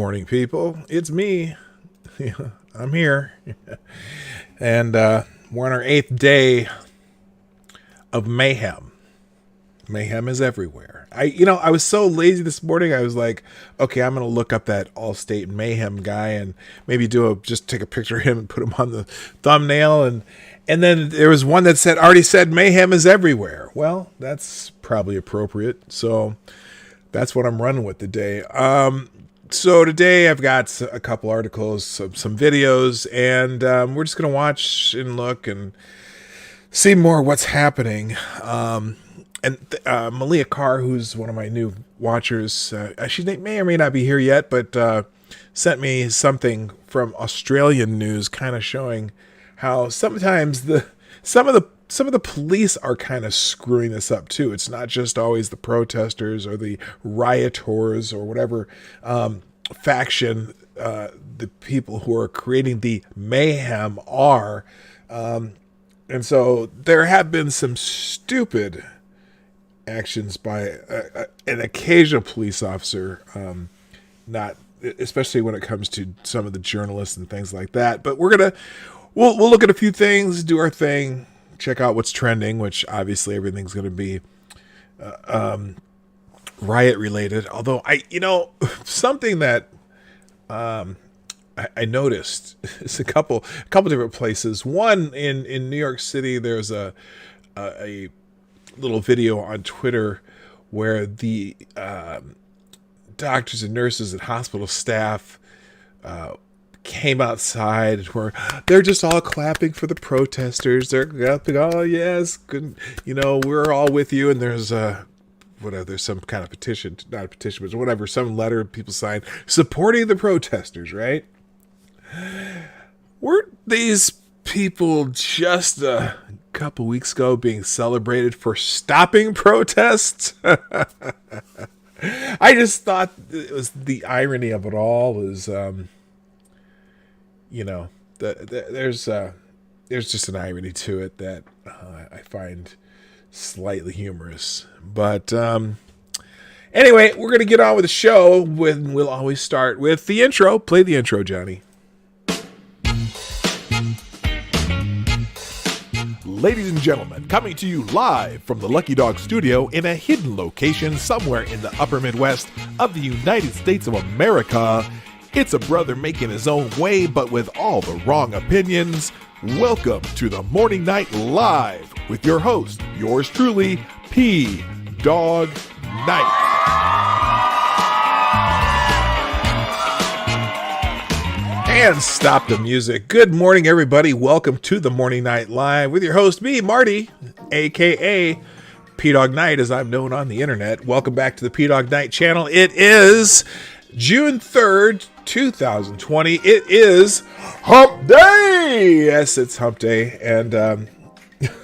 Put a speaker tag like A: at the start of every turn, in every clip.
A: morning, people. It's me. I'm here. And we're on our 8th day of mayhem. Mayhem is everywhere. I was so lazy this morning. I was like, okay, I'm going to look up that Allstate Mayhem guy and maybe just take a picture of him and put him on the thumbnail. And then there was one that already said mayhem is everywhere. Well, that's probably appropriate. So that's what I'm running with today. So today I've got a couple articles, some videos, and we're just going to watch and look and see more what's happening. And Malia Carr, who's one of my new watchers, she may or may not be here yet, but sent me something from Australian news, kind of showing how sometimes some of the police are kind of screwing this up too. It's not just always the protesters or the rioters or whatever faction the people who are creating the mayhem are. And so there have been some stupid actions by an occasional police officer, not especially when it comes to some of the journalists and things like that. But we'll look at a few things, do our thing, check out what's trending, which obviously everything's going to be riot related. Although something that I noticed is a couple different places. One in New York City, there's a little video on Twitter where the doctors and nurses and hospital staff came outside and they're just all clapping for the protesters. They're clapping, oh yes, good, we're all with you. And there's there's some kind of petition, not a petition, but whatever, some letter people signed supporting the protesters, right? Weren't these people just a couple weeks ago being celebrated for stopping protests? I just thought it was the irony of it all is, there's just an irony to it that I find slightly humorous. But anyway, we're going to get on with the show. We'll always start with the intro. Play the intro, Johnny. Ladies and gentlemen, coming to you live from the Lucky Dog studio in a hidden location somewhere in the upper Midwest of the United States of America, it's a brother making his own way, but with all the wrong opinions. Welcome to the Morning Night Live with your host, yours truly, PDawg Night. And stop the music. Good morning, everybody. Welcome to the Morning Night Live with your host, me, Marty, a.k.a. PDawg Night, as I'm known on the internet. Welcome back to the PDawg Night channel. It is June 3rd, 2020. It is Hump Day. Yes, it's Hump Day. And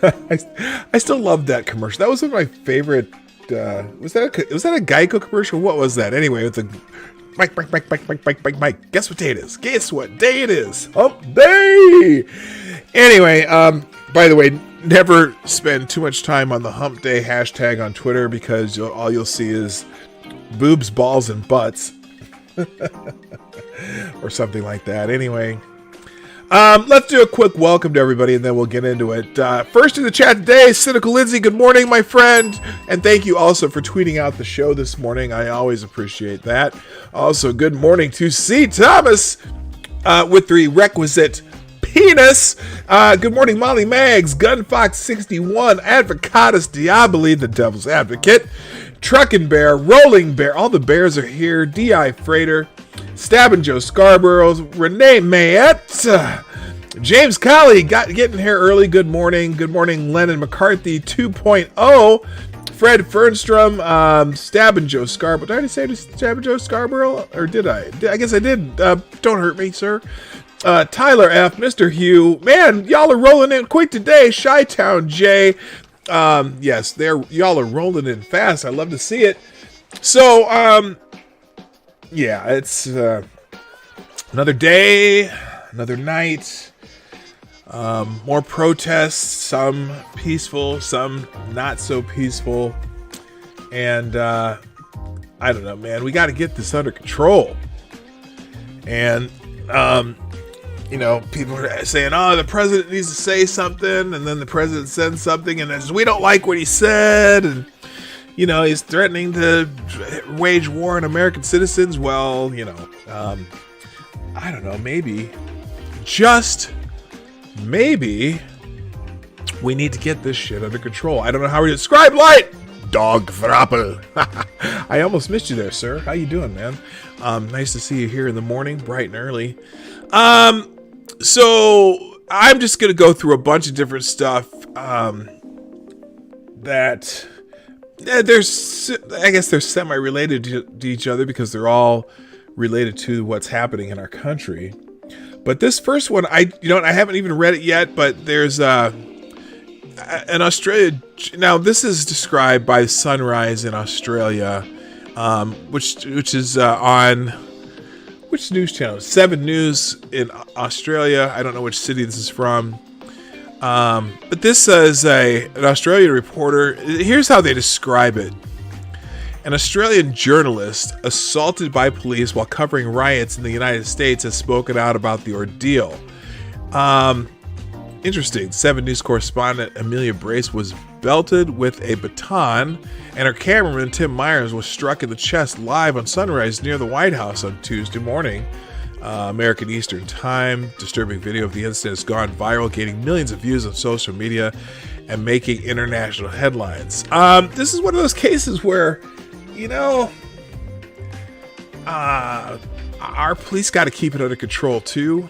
A: I still love that commercial. That was one of my favorite. Was that a Geico commercial? What was that? Anyway, with the Mike. Guess what day it is? Hump Day. Anyway, by the way, never spend too much time on the Hump Day hashtag on Twitter because all you'll see is boobs, balls, and butts. Or something like that. Anyway, let's do a quick welcome to everybody and then we'll get into it. First in the chat today, Cynical Lindsay. Good morning, my friend. And thank you also for tweeting out the show this morning. I always appreciate that. Also, good morning to C. Thomas with the requisite penis. Good morning, Molly Maggs, Gunfox61, Advocatus Diaboli, the Devil's Advocate, Truckin' Bear, Rolling Bear, all the bears are here, D.I. Freighter, Stabbin' Joe Scarborough, Renee Mayette, James Colley, getting here early, good morning. Good morning, Lennon McCarthy 2.0, Fred Fernstrom, Stabbin' Joe Scarborough. Did I already say Stabbin' Joe Scarborough? Or did I? I guess I did. Don't hurt me, sir. Tyler F, Mr. Hugh, man, y'all are rolling in quick today. Chi-Town J, yes, y'all are rolling in fast. I love to see it. So, yeah, it's another day, another night. More protests, some peaceful, some not so peaceful. And I don't know, man, we got to get this under control. And people are saying, oh, the president needs to say something, and then the president sends something, and we don't like what he said, and, he's threatening to wage war on American citizens. Well, I don't know, maybe, just maybe, we need to get this shit under control. I don't know how we describe light. Dog Thrapple. I almost missed you there, sir. How you doing, man? Nice to see you here in the morning, bright and early. So I'm just going to go through a bunch of different stuff that I guess they're semi-related to each other because they're all related to what's happening in our country. But this first one, I haven't even read it yet, but there's an Australia. Now, this is described by Sunrise in Australia, which is on which news channel? 7 News in Australia. I don't know which city this is from. But this is an Australian reporter. Here's how they describe it. An Australian journalist assaulted by police while covering riots in the United States has spoken out about the ordeal. Interesting. 7 News correspondent Amelia Brace was belted with a baton, and her cameraman Tim Myers was struck in the chest live on Sunrise near the White House on Tuesday morning. American Eastern Time. Disturbing video of the incident has gone viral, gaining millions of views on social media. and making international headlines. This is one of those cases where, you know, our police got to keep it under control too,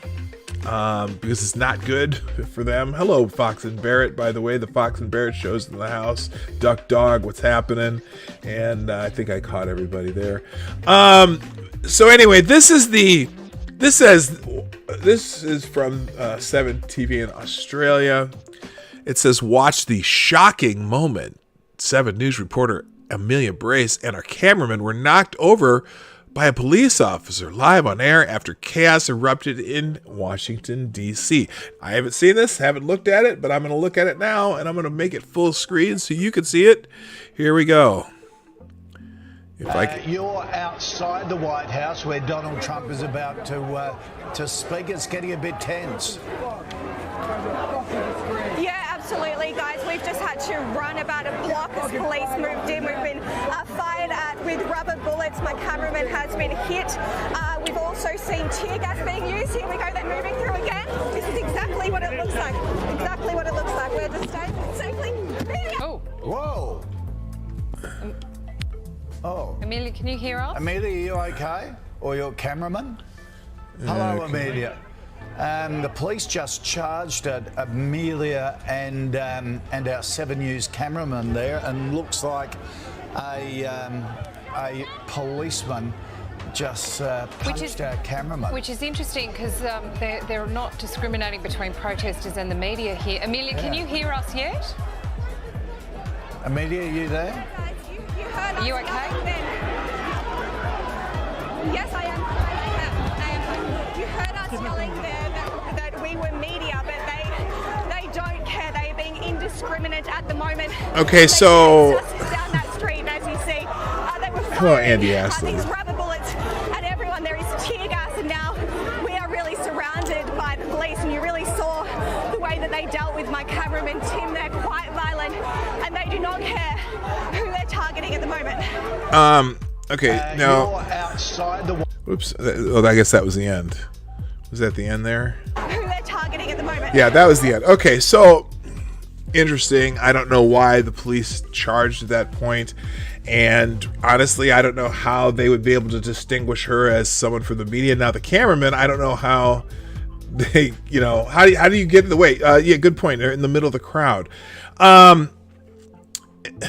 A: because it's not good for them. Hello, Fox and Barrett, by the way. The Fox and Barrett show's in the house. Duck Dog, what's happening? And I think I caught everybody there. So anyway, this is from 7 TV in Australia. It says, watch the shocking moment. 7 News reporter Amelia Brace and our cameraman were knocked over by a police officer live on air after chaos erupted in Washington, D.C. I haven't seen this, haven't looked at it, but I'm going to look at it now, and I'm going to make it full screen so you can see it. Here we go.
B: You're outside the White House where Donald Trump is about to speak. It's getting a bit tense.
C: Yeah, absolutely, guys. We've just had to run about a block as police moved in. We've been fired at with rubber bullets. My cameraman has been hit. We've also seen tear gas being used. Here we go. They're moving through again. This is exactly what it looks like. Exactly what it looks like. We're just staying safely.
D: Oh.
B: Whoa. Oh.
D: Amelia, can you hear us?
B: Amelia, are you okay? Or your cameraman? Hello, okay. Amelia. The police just charged Amelia and our 7 News cameraman there, and looks like a policeman just punched our cameraman.
D: Which is interesting because they're not discriminating between protesters and the media here. Amelia, can you hear us yet?
B: Amelia, are you there?
D: Are you okay?
C: Yes, I am. You heard us yelling there that we were media, but they don't care. They are being indiscriminate at the moment.
A: Okay, so
C: down that street, as you see, they were
A: hello, Andy Astley.
C: These rubber bullets at everyone. There is tear gas, and now we are really surrounded by the police. And you really saw the way that they dealt with my cameraman Tim. They're quite violent, and they do not care who they're targeting at the moment.
A: Okay, now.
B: You're outside the.
A: Oops. Oh, I guess that was the end. Was that the end there?
C: Who they're targeting at the moment.
A: Yeah, that was the end. Okay, so interesting. I don't know why the police charged at that point, and honestly, I don't know how they would be able to distinguish her as someone from the media. Now, the cameraman, I don't know how they, you know, how do you get in the way? Yeah, good point. They're in the middle of the crowd.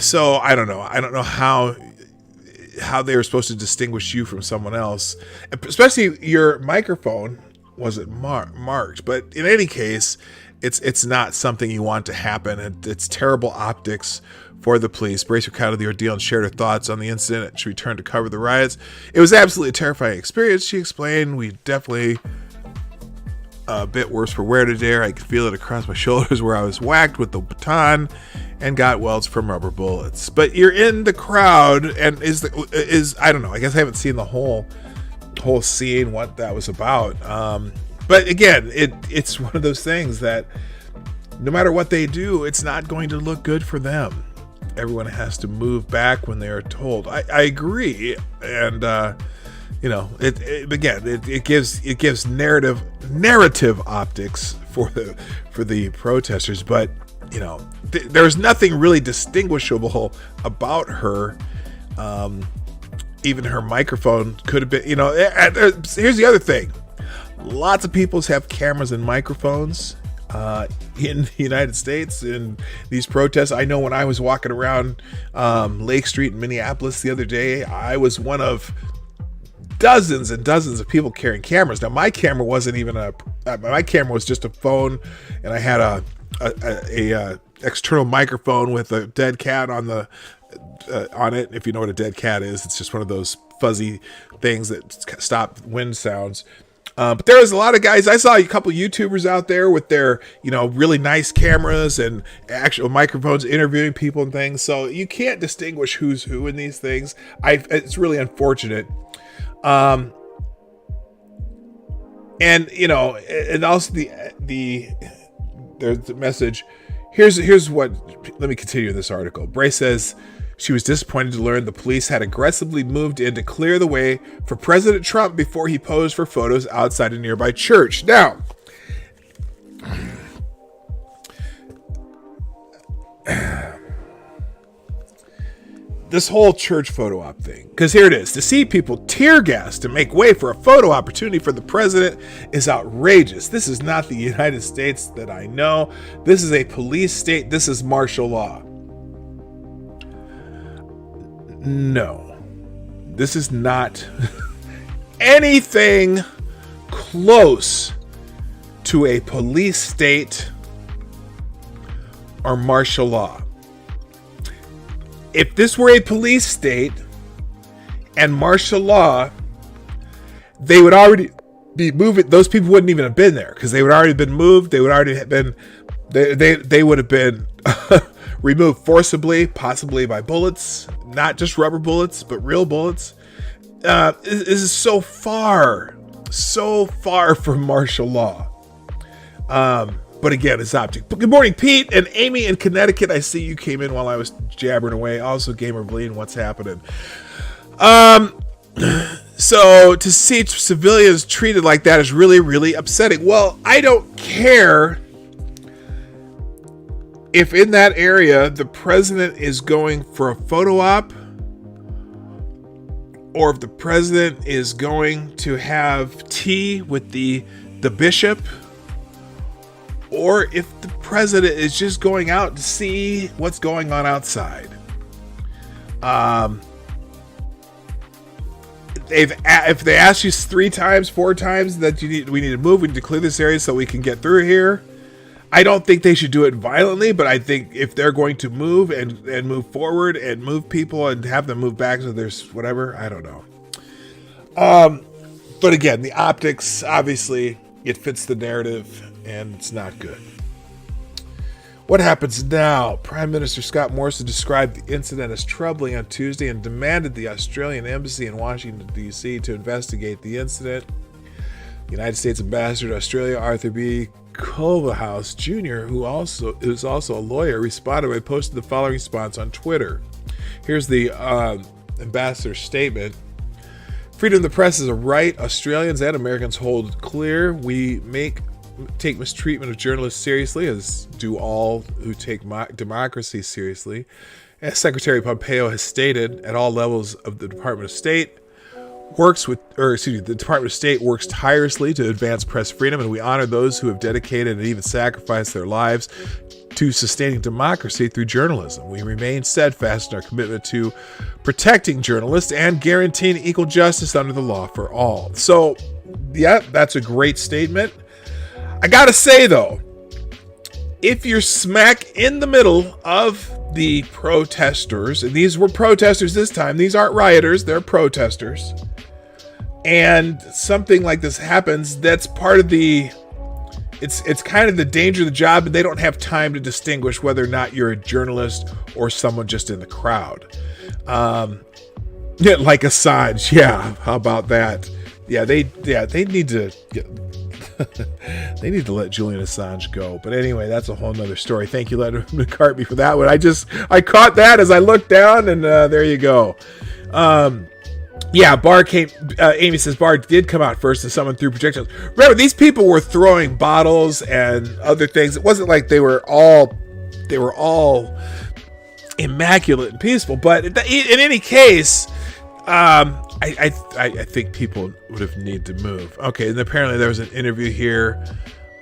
A: So I don't know. I don't know how they were supposed to distinguish you from someone else, especially your microphone wasn't marked. But in any case, it's not something you want to happen. It's terrible optics for the police. Brace recounted the ordeal and shared her thoughts on the incident. She returned to cover the riots. It was absolutely a terrifying experience, she explained. We definitely a bit worse for wear today. I could feel it across my shoulders where I was whacked with the baton and got welts from rubber bullets. But you're in the crowd, and is I don't know. I guess I haven't seen the whole scene, what that was about. But again, it's one of those things that no matter what they do, it's not going to look good for them. Everyone has to move back when they are told. I agree, and you know, it gives narrative optics for the protesters, but you know, there's nothing really distinguishable about her. Even her microphone could have been, you know. Here's the other thing: lots of people have cameras and microphones in the United States in these protests. I know when I was walking around Lake Street in Minneapolis the other day, I was one of dozens and dozens of people carrying cameras. Now my camera wasn't even my camera was just a phone, and I had a external microphone with a dead cat on it. If you know what a dead cat is, it's just one of those fuzzy things that stop wind sounds. But there was a lot of guys. I saw a couple YouTubers out there with their, you know, really nice cameras and actual microphones interviewing people and things. So you can't distinguish who's who in these things. It's really unfortunate. And you know, and also there's the message. Here's what. Let me continue this article. Bray says she was disappointed to learn the police had aggressively moved in to clear the way for President Trump before he posed for photos outside a nearby church. Now, this whole church photo op thing, because here it is, to see people tear gas to make way for a photo opportunity for the president is outrageous. This is not the United States that I know. This is a police state. This is martial law. No, this is not anything close to a police state or martial law. If this were a police state and martial law, they would already be moving. Those people wouldn't even have been there because they would already been moved. They would already have been. They would have been removed forcibly, possibly by bullets, not just rubber bullets, but real bullets. This is so far from martial law. But again, it's object. But good morning, Pete and Amy in Connecticut. I see you came in while I was jabbering away. Also, Gamer Bleeding, what's happening? So to see civilians treated like that is really, really upsetting. Well, I don't care if in that area the president is going for a photo op, or if the president is going to have tea with the bishop, or if the president is just going out to see what's going on outside. If they ask you 3 times, 4 times that we need to move, we need to clear this area so we can get through here, I don't think they should do it violently, but I think if they're going to move and move forward and move people and have them move back so there's whatever, I don't know. But again, the optics, obviously, it fits the narrative, and it's not good. What happens now? Prime Minister Scott Morrison described the incident as troubling on Tuesday and demanded the Australian Embassy in Washington, D.C. to investigate the incident. United States Ambassador to Australia, Arthur B. Culverhouse Jr., who is also a lawyer, responded by posting the following response on Twitter. Here's the ambassador's statement. Freedom of the press is a right Australians and Americans hold clear. We take mistreatment of journalists seriously, as do all who take democracy seriously. As Secretary Pompeo has stated, at all levels of the Department of State, the Department of State works tirelessly to advance press freedom, and we honor those who have dedicated and even sacrificed their lives to sustaining democracy through journalism. We remain steadfast in our commitment to protecting journalists and guaranteeing equal justice under the law for all. So, yeah, that's a great statement. I gotta say, though, if you're smack in the middle of the protesters, and these were protesters this time, these aren't rioters, they're protesters, and something like this happens, that's part of the... It's kind of the danger of the job, and they don't have time to distinguish whether or not you're a journalist or someone just in the crowd. Yeah, like Assange. Yeah, how about that? Yeah, they need to they need to let Julian Assange go. But anyway, that's a whole nother story. Thank you, Leonard McCartney, for that one. I caught that as I looked down, and there you go. Yeah, Barr came. Amy says Barr did come out first and someone threw projectiles. Remember, these people were throwing bottles and other things. It wasn't like they were all immaculate and peaceful. But in any case, I think people would have need to move. Okay, and apparently there was an interview here.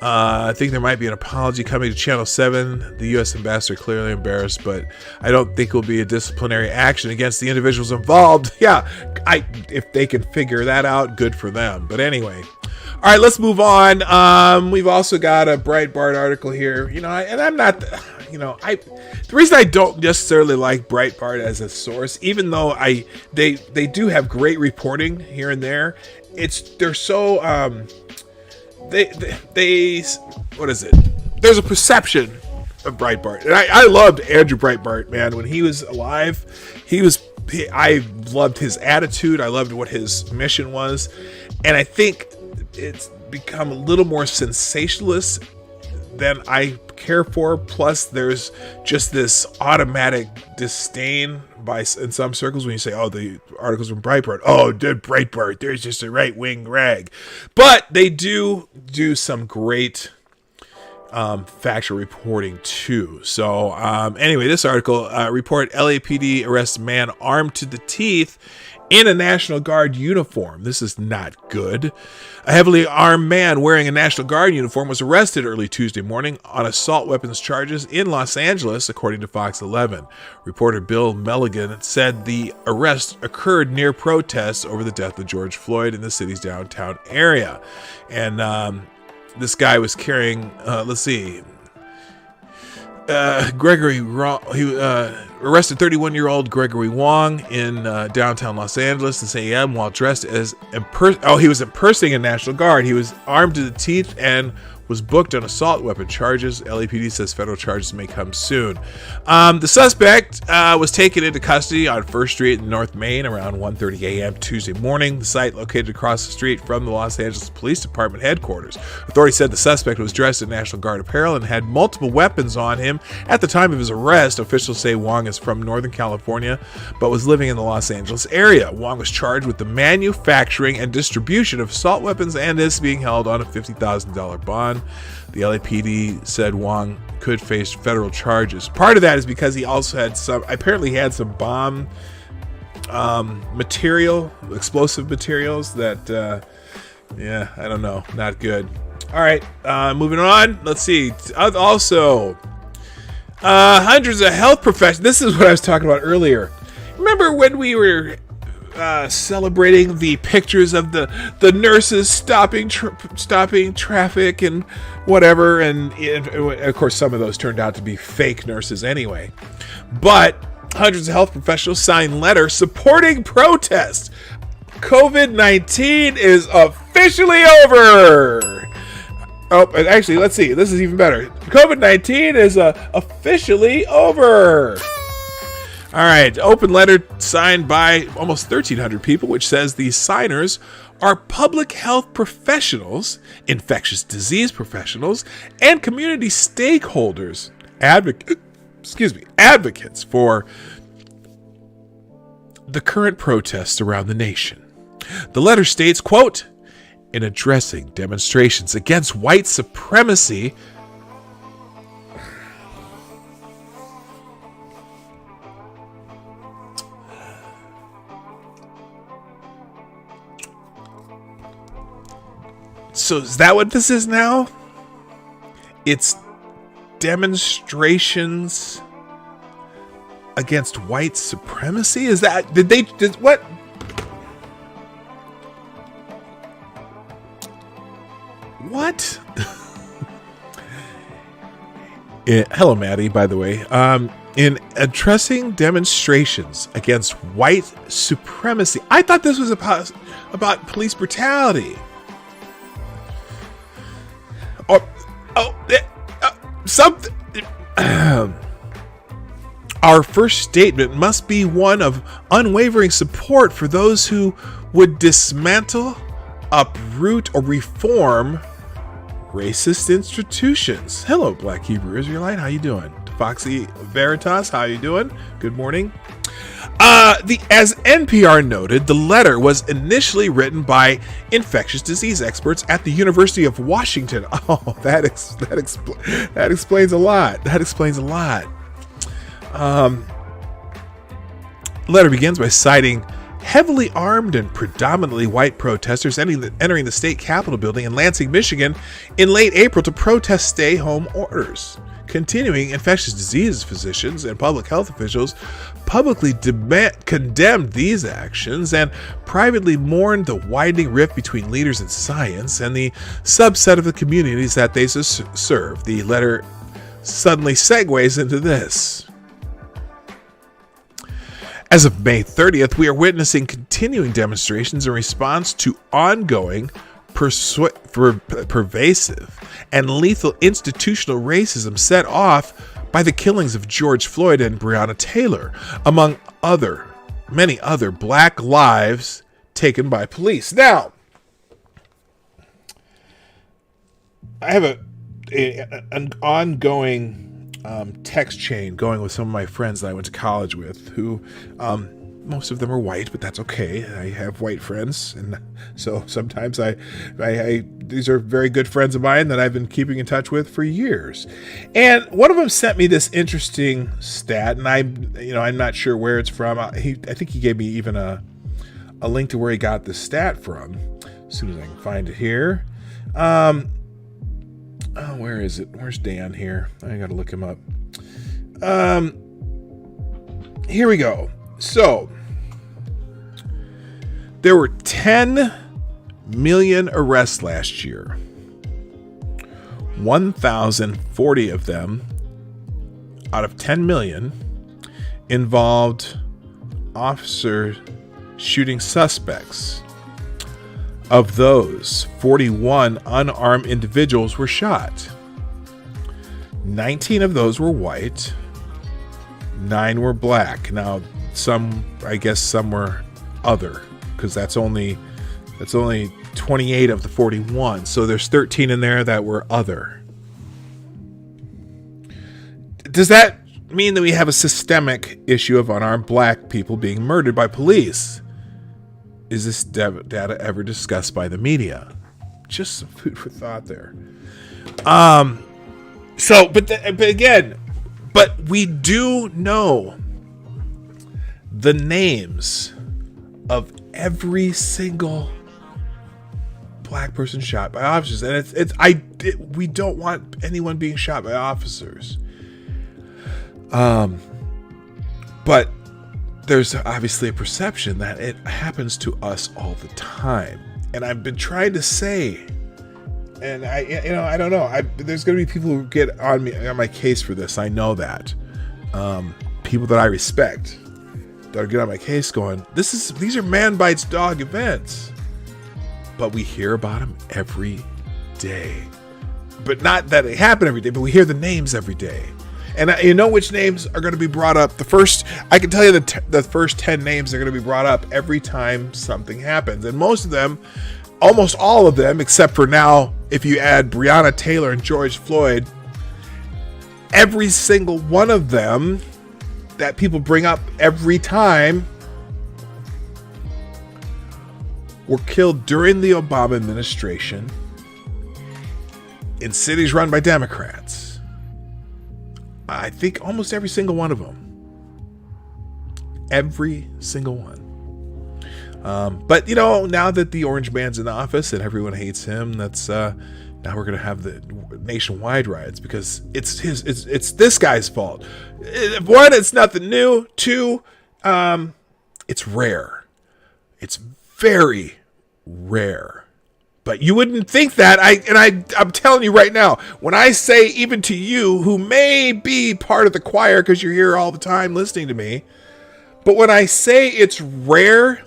A: I think there might be an apology coming to Channel 7. The U.S. ambassador clearly embarrassed, but I don't think it will be a disciplinary action against the individuals involved. Yeah, if they can figure that out, good for them. But anyway, all right, let's move on. We've also got a Breitbart article here. The reason I don't necessarily like Breitbart as a source, even though they do have great reporting here and there, they're so they what is it? There's a perception of Breitbart, and I loved Andrew Breitbart, man. When he was alive, I loved his attitude. I loved what his mission was, and I think it's become a little more sensationalist than I care for. Plus, there's just this automatic disdain in some circles when you say, "Oh, the articles from Breitbart. Oh, did Breitbart? There's just a right-wing rag." But they do some great factual reporting too. So anyway, this article report LAPD arrests man armed to the teeth in a National Guard uniform. This is not good. A heavily armed man wearing a National Guard uniform was arrested early Tuesday morning on assault weapons charges in Los Angeles, according to Fox 11. Reporter Bill Milligan said the arrest occurred near protests over the death of George Floyd in the city's downtown area. And this guy was carrying, arrested 31-year-old Gregory Wong in downtown Los Angeles at 6 a.m. while dressed as he was impersonating a National Guard. He was armed to the teeth and was booked on assault weapon charges. LAPD says federal charges may come soon. The suspect was taken into custody on 1st Street in North Main around 1:30 a.m. Tuesday morning. The site located across the street from the Los Angeles Police Department headquarters. Authorities said the suspect was dressed in National Guard apparel and had multiple weapons on him at the time of his arrest. Officials say Wong is from Northern California but was living in the Los Angeles area. Wong was charged with the manufacturing and distribution of assault weapons and is being held on a $50,000 bond. The LAPD said Wong could face federal charges. Part of that is because he also had some bomb material, explosive materials that, I don't know, not good. All right, moving on. Let's see. Also, hundreds of health professionals. This is what I was talking about earlier. Remember when we were celebrating the pictures of the nurses stopping traffic and whatever, and of course some of those turned out to be fake nurses anyway. But hundreds of health professionals signed letters supporting protests. COVID-19 is officially over. Oh, actually, let's see. This is even better. COVID-19 is officially over. All right, open letter signed by almost 1,300 people, which says these signers are public health professionals, infectious disease professionals, and community stakeholders, advocates for the current protests around the nation. The letter states, quote, in addressing demonstrations against white supremacy, so is that what this is now? It's demonstrations against white supremacy? Is that, what? What? Hello, Maddie, by the way. In addressing demonstrations against white supremacy. I thought this was about police brutality. Something. Our first statement must be one of unwavering support for those who would dismantle, uproot, or reform racist institutions. Hello, Black Hebrew Israelite. How you doing? Foxy Veritas, how you doing? Good morning. As NPR noted, the letter was initially written by infectious disease experts at the University of Washington. Oh, that explains a lot. That explains a lot. Letter begins by citing heavily armed and predominantly white protesters entering the state capitol building in Lansing, Michigan in late April to protest stay-home orders. Continuing, infectious disease physicians and public health officials publicly condemned these actions and privately mourned the widening rift between leaders in science and the subset of the communities that they serve. The letter suddenly segues into this. As of May 30th, we are witnessing continuing demonstrations in response to ongoing, pervasive, and lethal institutional racism set off by the killings of George Floyd and Breonna Taylor, among many other black lives taken by police. Now, I have an ongoing text chain going with some of my friends that I went to college with who most of them are white, but that's okay. I have white friends, and so sometimes I these are very good friends of mine that I've been keeping in touch with for years. And one of them sent me this interesting stat, and I'm not sure where it's from. I think he gave me even a link to where he got the stat from. As soon as I can find it here. Where is it? Where's Dan here? I gotta look him up. Here we go. So, there were 10 million arrests last year. 1,040 of them out of 10 million involved officer shooting suspects. Of those, 41 unarmed individuals were shot. 19 of those were white. 9 were black. Now, I guess some were other, because that's only 28 of the 41. So there's 13 in there that were other. Does that mean that we have a systemic issue of unarmed black people being murdered by police? Is this data ever discussed by the media? Just some food for thought there. But we do know the names of every single black person shot by officers, and we don't want anyone being shot by officers. But there's obviously a perception that it happens to us all the time, and I've been trying to say, and I don't know. There's going to be people who get on my case for this. I know that people that I respect that'll get on my case, going, these are man bites dog events, but we hear about them every day. But not that they happen every day, but we hear the names every day. And you know which names are going to be brought up. I can tell you the first 10 names are going to be brought up every time something happens. And most of them, almost all of them, except for now, if you add Breonna Taylor and George Floyd, every single one of them that people bring up every time were killed during the Obama administration in cities run by Democrats. I think almost every single one of them. Every single one. But now that the orange man's in office and everyone hates him, that's now we're gonna have the nationwide riots because it's this guy's fault. One, it's nothing new. Two, it's rare. It's very rare. But you wouldn't think that. I'm telling you right now, when I say, even to you who may be part of the choir because you're here all the time listening to me, but when I say it's rare,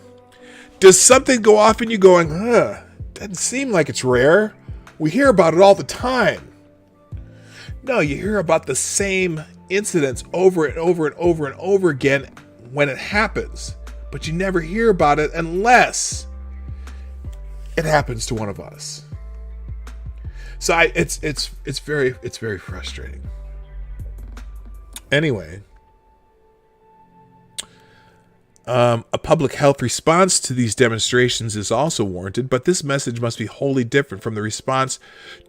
A: does something go off in you going, doesn't seem like it's rare? We hear about it all the time. No, you hear about the same incidents over and over and over and over again when it happens, but you never hear about it unless it happens to one of us. So it's very frustrating. Anyway, a public health response to these demonstrations is also warranted, but this message must be wholly different from the response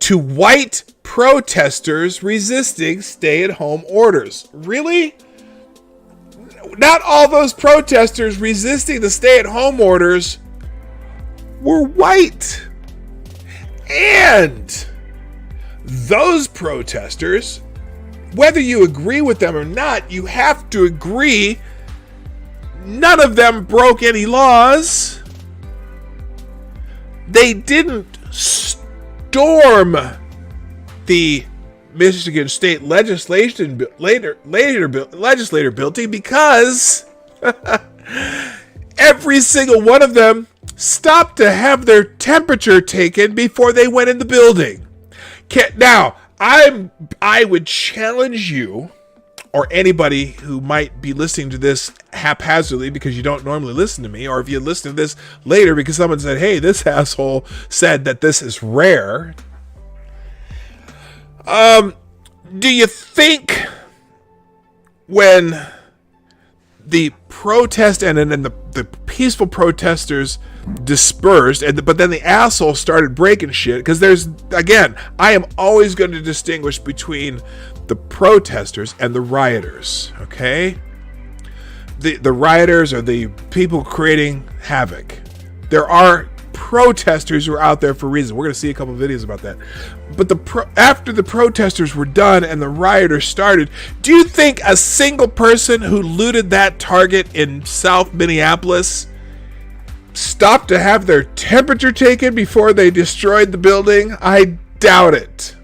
A: to white protesters resisting stay-at-home orders. Really? Not all those protesters resisting the stay-at-home orders were white. And those protesters, whether you agree with them or not, you have to agree none of them broke any laws. They didn't storm the Michigan State legislator building because every single one of them stopped to have their temperature taken before they went in the building. Now, I would challenge you, or anybody who might be listening to this haphazardly because you don't normally listen to me, or if you listen to this later because someone said, hey, this asshole said that this is rare. Do you think when the protest and then the peaceful protesters dispersed, but then the assholes started breaking shit, because I am always going to distinguish between the protesters and the rioters, okay? The rioters are the people creating havoc. There are protesters who are out there for a reason. We're going to see a couple of videos about that. But after the protesters were done and the rioters started, do you think a single person who looted that Target in South Minneapolis stopped to have their temperature taken before they destroyed the building? I doubt it.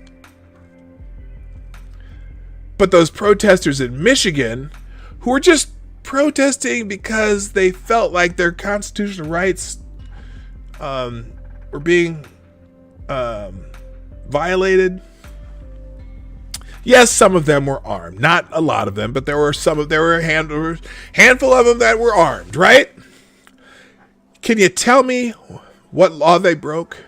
A: But those protesters in Michigan, who were just protesting because they felt like their constitutional rights were being violated. Yes, some of them were armed. Not a lot of them, but there were a handful of them that were armed, right? Can you tell me what law they broke?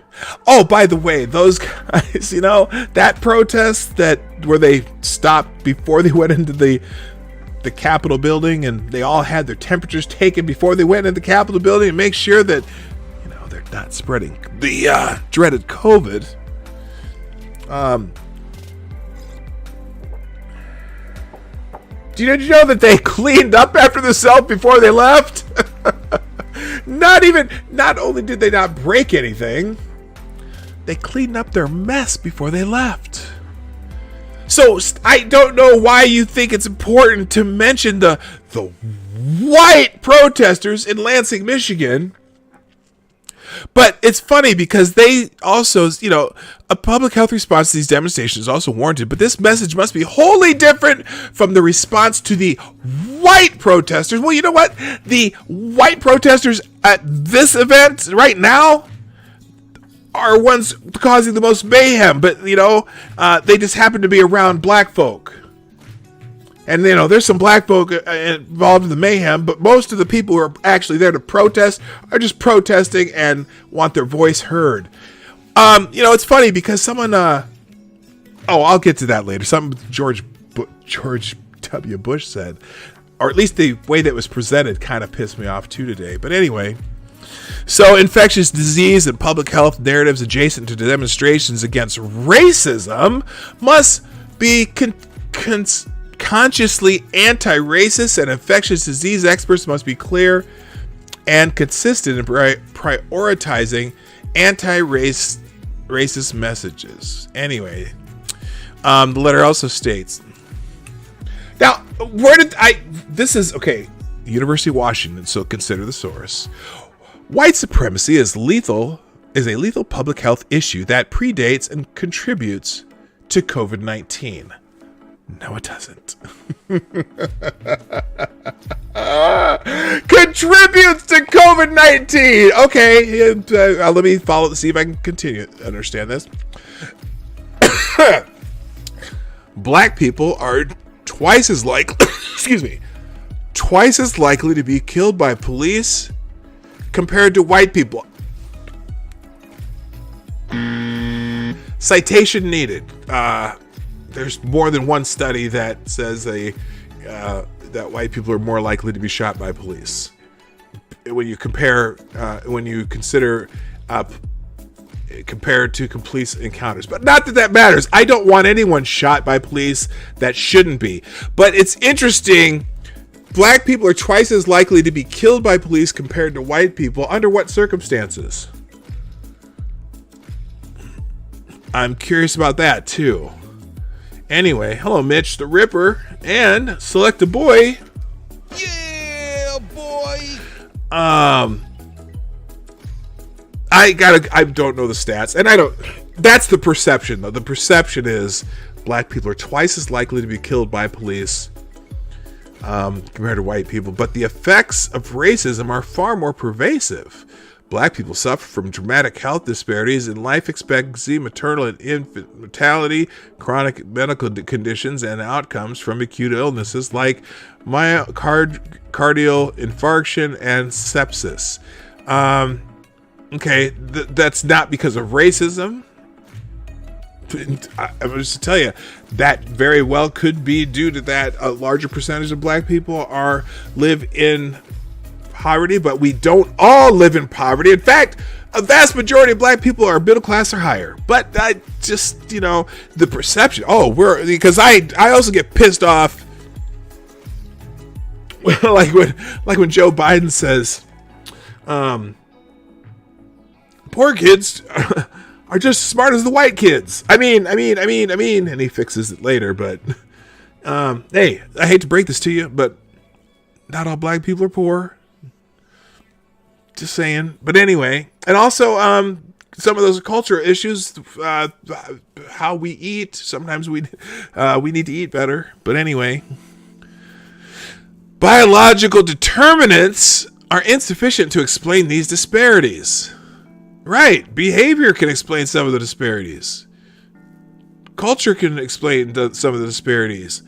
A: Oh, by the way, those guys, that protest where they stopped before they went into the Capitol building, and they all had their temperatures taken before they went into the Capitol building and make sure that they're not spreading the dreaded COVID. Do you know that they cleaned up after themselves before they left? Not only did they not break anything, they cleaned up their mess before they left. So I don't know why you think it's important to mention the white protesters in Lansing, Michigan. But it's funny because they also, a public health response to these demonstrations is also warranted. But this message must be wholly different from the response to the white protesters. Well, you know what? The white protesters at this event right now are ones causing the most mayhem. But, they just happen to be around black folk. And, there's some black folk involved in the mayhem, but most of the people who are actually there to protest are just protesting and want their voice heard. It's funny because someone, I'll get to that later. Something George W. Bush said, or at least the way that was presented kind of pissed me off too today. But anyway, so infectious disease and public health narratives adjacent to demonstrations against racism must be consciously anti-racist, and infectious disease experts must be clear and consistent in prioritizing anti-racist messages. Anyway, the letter also states, now, University of Washington, so consider the source. White supremacy is a lethal public health issue that predates and contributes to COVID-19. No, it doesn't. Contributes to COVID-19. Okay, let me follow to see if I can continue to understand this. Black people are twice as likely to be killed by police compared to white people. Citation needed. There's more than one study that says that white people are more likely to be shot by police. When you consider compared to police encounters. But not that matters. I don't want anyone shot by police that shouldn't be. But it's interesting. Black people are twice as likely to be killed by police compared to white people. Under what circumstances? I'm curious about that too. Anyway, hello Mitch the Ripper and Select a Boy. Yeah, boy. I don't know the stats, and that's the perception though. The perception is black people are twice as likely to be killed by police compared to white people, but the effects of racism are far more pervasive. Black people suffer from dramatic health disparities in life expectancy, maternal and infant mortality, chronic medical conditions, and outcomes from acute illnesses like myocardial infarction and sepsis. Okay, that's not because of racism. I'm just to tell you, that very well could be due to that a larger percentage of black people live in poverty, but we don't all live in poverty. In fact, a vast majority of black people are middle class or higher. But I just, the perception. Because I also get pissed off. like when Joe Biden says, poor kids are just as smart as the white kids. I mean, and he fixes it later. But hey, I hate to break this to you, but not all black people are poor. Just saying. But anyway, and also some of those cultural issues, how we eat. Sometimes we need to eat better. But anyway, biological determinants are insufficient to explain these disparities. Right. Behavior can explain some of the disparities. Culture can explain some of the disparities.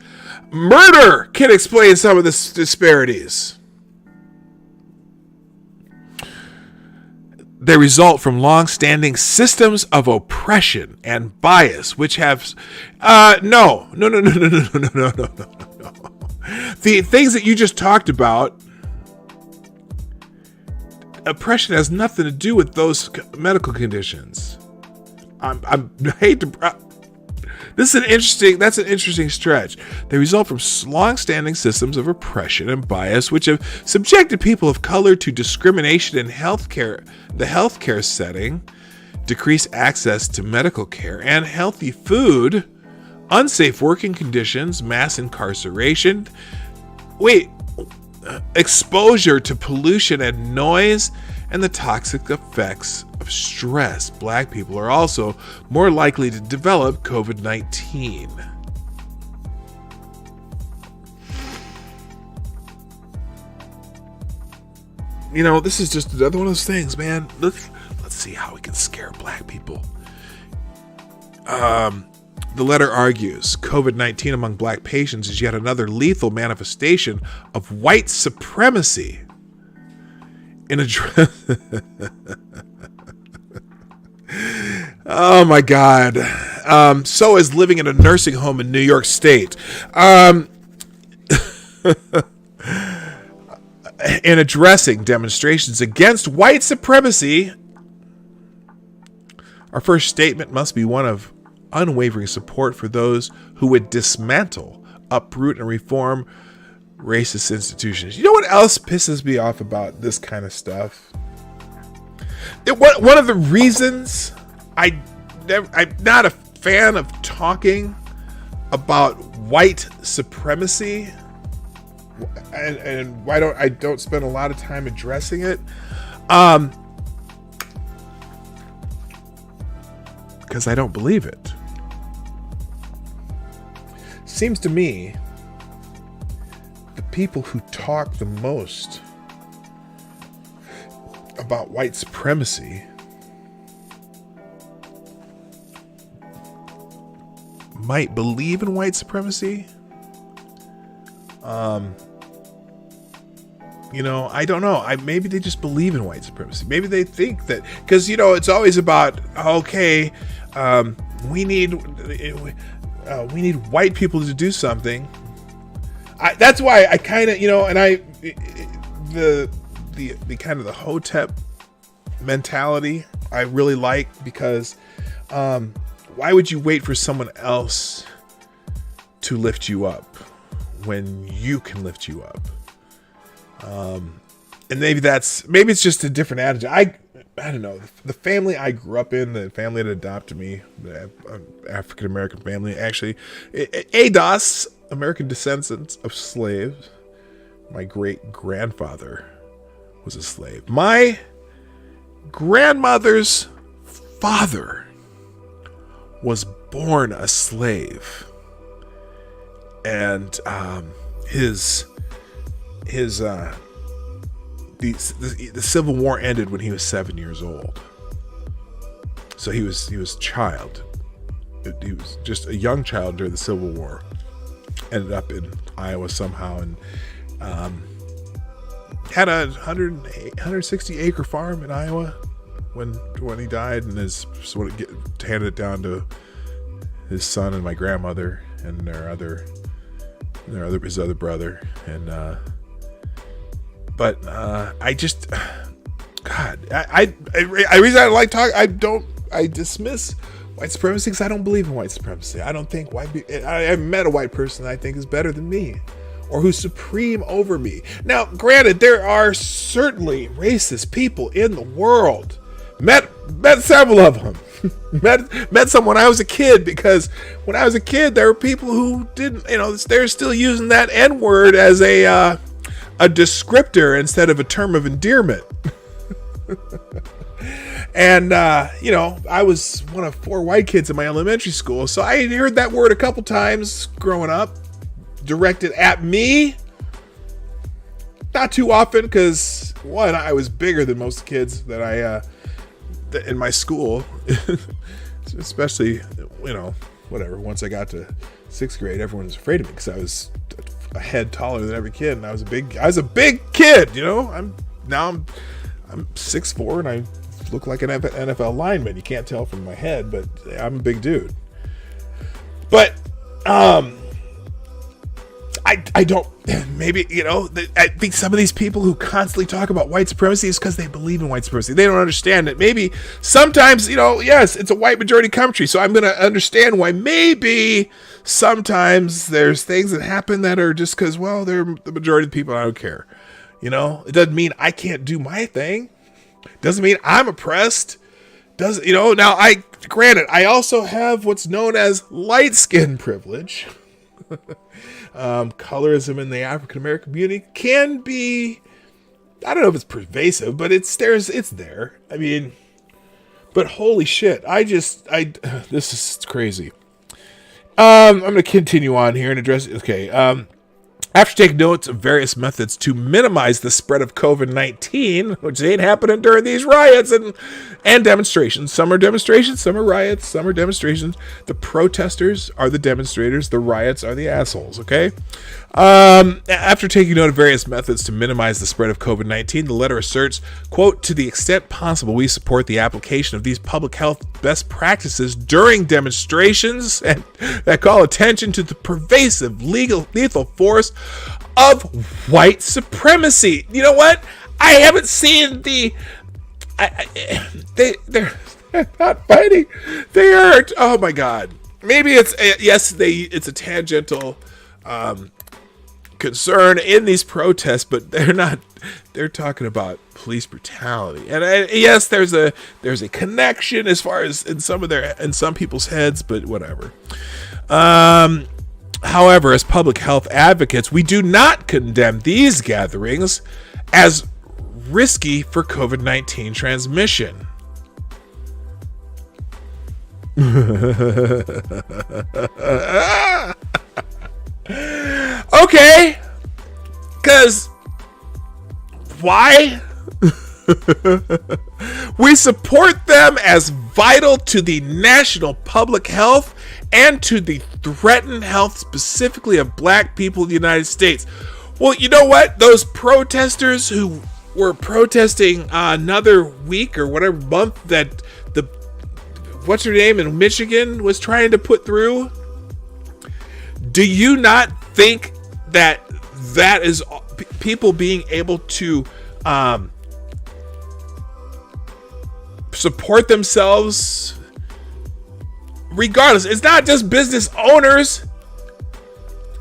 A: Murder can explain some of the disparities. They result from long-standing systems of oppression and bias, which have no. The things that you just talked about, oppression has nothing to do with those medical conditions. That's an interesting stretch. They result from long-standing systems of oppression and bias, which have subjected people of color to discrimination in the healthcare setting, decreased access to medical care and healthy food, unsafe working conditions, mass incarceration, exposure to pollution and noise, and the toxic effects of stress. Black people are also more likely to develop COVID-19. This is just another one of those things, man. Let's see how we can scare black people. The letter argues COVID-19 among black patients is yet another lethal manifestation of white supremacy. Oh my God. So is living in a nursing home in New York State. In addressing demonstrations against white supremacy, our first statement must be one of unwavering support for those who would dismantle, uproot, and reform racist institutions. You know what else pisses me off about this kind of stuff? One of the reasons I'm not a fan of talking about white supremacy, and why I don't spend a lot of time addressing it, because I don't believe it. Seems to me the people who talk the most about white supremacy might believe in white supremacy. I don't know. Maybe they just believe in white supremacy. Maybe they think that, because it's always about, okay, we need white people to do something. That's why I kind of, the kind of the Hotep mentality I really like, because why would you wait for someone else to lift you up when you can lift you up? And maybe it's just a different attitude. I don't know. The family I grew up in, the family that adopted me, the African American family, actually, ADOS, American descendants of slaves. My great grandfather was a slave. My grandmother's father was born a slave, and the Civil War ended when he was 7 years old. So he was a child. He was just a young child during the Civil War. Ended up in Iowa somehow, and had a 160 acre farm in Iowa when he died, and handed it down to his son and my grandmother and his other brother. And but I just, God, I reason I don't like talk. I dismiss white supremacy because I don't believe in white supremacy. I don't think I've met a white person that I think is better than me or who's supreme over me. Now, granted, there are certainly racist people in the world. Met several of them. met some when I was a kid, because when I was a kid, there were people who didn't, they're still using that N-word as a descriptor instead of a term of endearment. And, I was one of 4 white kids in my elementary school, so I had heard that word a couple times growing up, directed at me. Not too often, because, one, I was bigger than most kids that in my school, especially, whatever. Once I got to 6th grade, everyone was afraid of me because I was a head taller than every kid, and I was a big kid, I'm 6'4", and I look like an NFL lineman. You can't tell from my head, but I'm a big dude. But I don't, maybe, I think some of these people who constantly talk about white supremacy is because they believe in white supremacy. They don't understand it. Maybe sometimes, yes, it's a white majority country, so I'm going to understand why maybe sometimes there's things that happen that are just because, well, they're the majority of the people. I don't care. It doesn't mean I can't do my thing. Doesn't mean I'm oppressed. Now granted, I also have what's known as light skin privilege. Colorism in the African American community can be, I don't know if it's pervasive, but it's there. I mean, but holy shit, this is crazy. I'm going to continue on here and address, okay. After taking notes of various methods to minimize the spread of COVID-19, which ain't happening during these riots and demonstrations. Some are demonstrations, some are riots, some are demonstrations. The protesters are the demonstrators, the riots are the assholes, okay? After taking note of various methods to minimize the spread of COVID-19, the letter asserts, quote, to the extent possible, we support the application of these public health best practices during demonstrations and that call attention to the pervasive lethal force of white supremacy. You know what? I haven't seen they're not fighting. They are, oh my God. Maybe it's a tangential concern in these protests, but they're talking about police brutality. And yes, there's a connection as far as in some people's heads, but whatever. However, as public health advocates, we do not condemn these gatherings as risky for COVID-19 transmission. Okay, because why? We support them as vital to the national public health and to the threatened health specifically of black people in the United States. Well, you know what? Those protesters who were protesting another week or whatever month that what's her name in Michigan was trying to put through, do you not think that is people being able to support themselves regardless? It's not just business owners,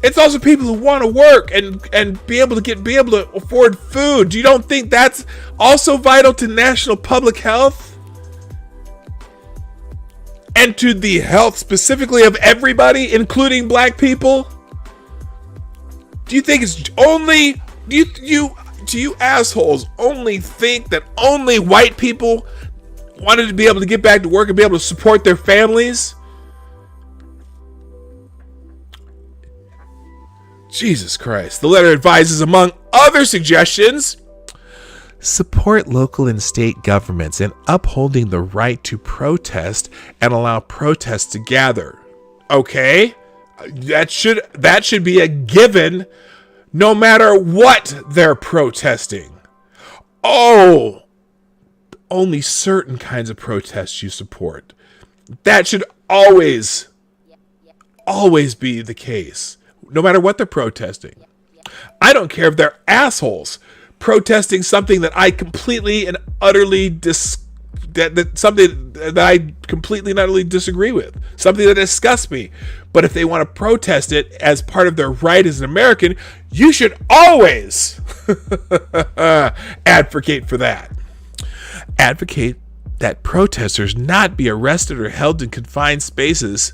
A: it's also people who want to work and be able to afford food. You don't think that's also vital to national public health and to the health specifically of everybody, including black people? Do you think it's only, do you assholes only think that only white people wanted to be able to get back to work and be able to support their families? Jesus Christ. The letter advises, among other suggestions, support local and state governments in upholding the right to protest and allow protests to gather. Okay? That should be a given no matter what they're protesting. Oh, only certain kinds of protests you support. That should always always be the case, no matter what they're protesting. I don't care if they're assholes protesting something that I completely and utterly something that I completely and utterly disagree with, something that disgusts me. But if they want to protest it as part of their right as an American, you should always advocate for that. Advocate that protesters not be arrested or held in confined spaces,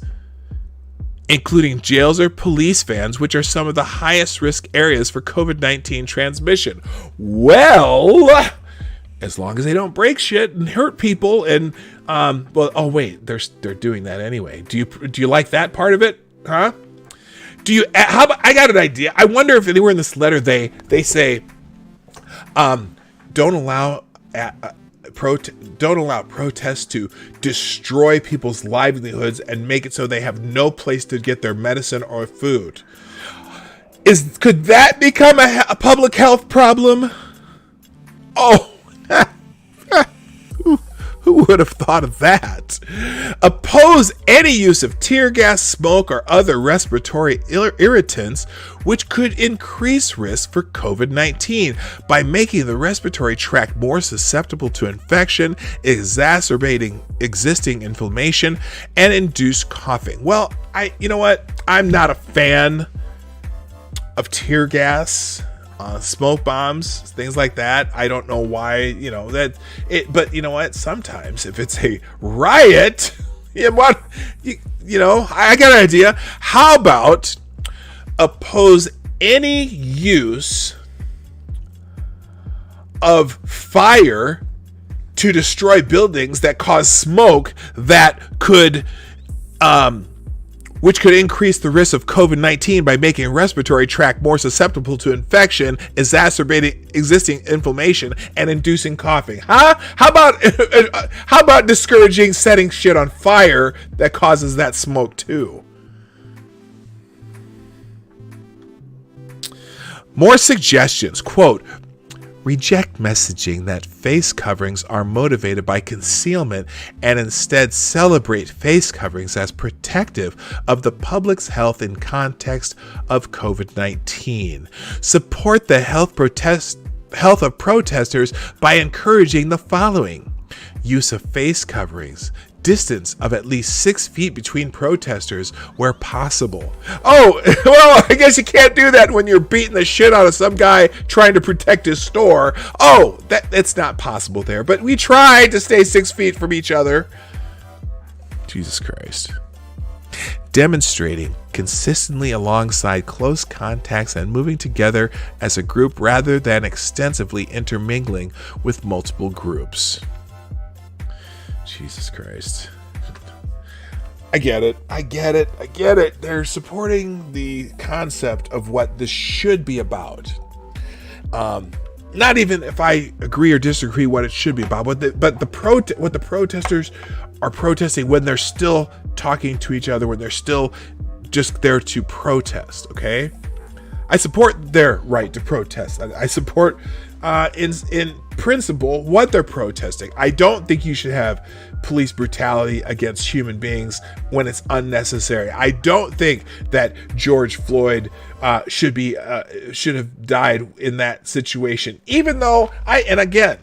A: including jails or police vans, which are some of the highest risk areas for COVID-19 transmission. Well, as long as they don't break shit and hurt people and oh wait, they're doing that anyway. Do you like that part of it? Huh? How about, I got an idea. I wonder if anywhere in this letter they say don't allow protests to destroy people's livelihoods and make it so they have no place to get their medicine or food. Could that become a public health problem? Oh, who would have thought of that? Oppose any use of tear gas, smoke, or other respiratory irritants which could increase risk for COVID-19 by making the respiratory tract more susceptible to infection, exacerbating existing inflammation, and induce coughing. Well, you know what? I'm not a fan of tear gas, smoke bombs, things like that. I don't know why, but you know what? Sometimes if it's a riot, I got an idea. How about oppose any use of fire to destroy buildings that cause smoke that could, which could increase the risk of COVID-19 by making respiratory tract more susceptible to infection, exacerbating existing inflammation, and inducing coughing. Huh? How about discouraging setting shit on fire that causes that smoke too? More suggestions. Quote, reject messaging that face coverings are motivated by concealment and instead celebrate face coverings as protective of the public's health in context of COVID-19. Support the health of protesters by encouraging the following: use of face coverings, distance of at least 6 feet between protesters where possible. Oh, well, I guess you can't do that when you're beating the shit out of some guy trying to protect his store. Oh, that's not possible there, but we try to stay 6 feet from each other. Jesus Christ. Demonstrating consistently alongside close contacts and moving together as a group rather than extensively intermingling with multiple groups. Jesus Christ. I get it. They're supporting the concept of what this should be about. Not even if I agree or disagree what it should be about, what the protesters are protesting when they're still talking to each other, when they're still just there to protest, okay? I support their right to protest. I support in principle what they're protesting. I don't think you should have police brutality against human beings when it's unnecessary. I don't think that George Floyd should have died in that situation, even though again,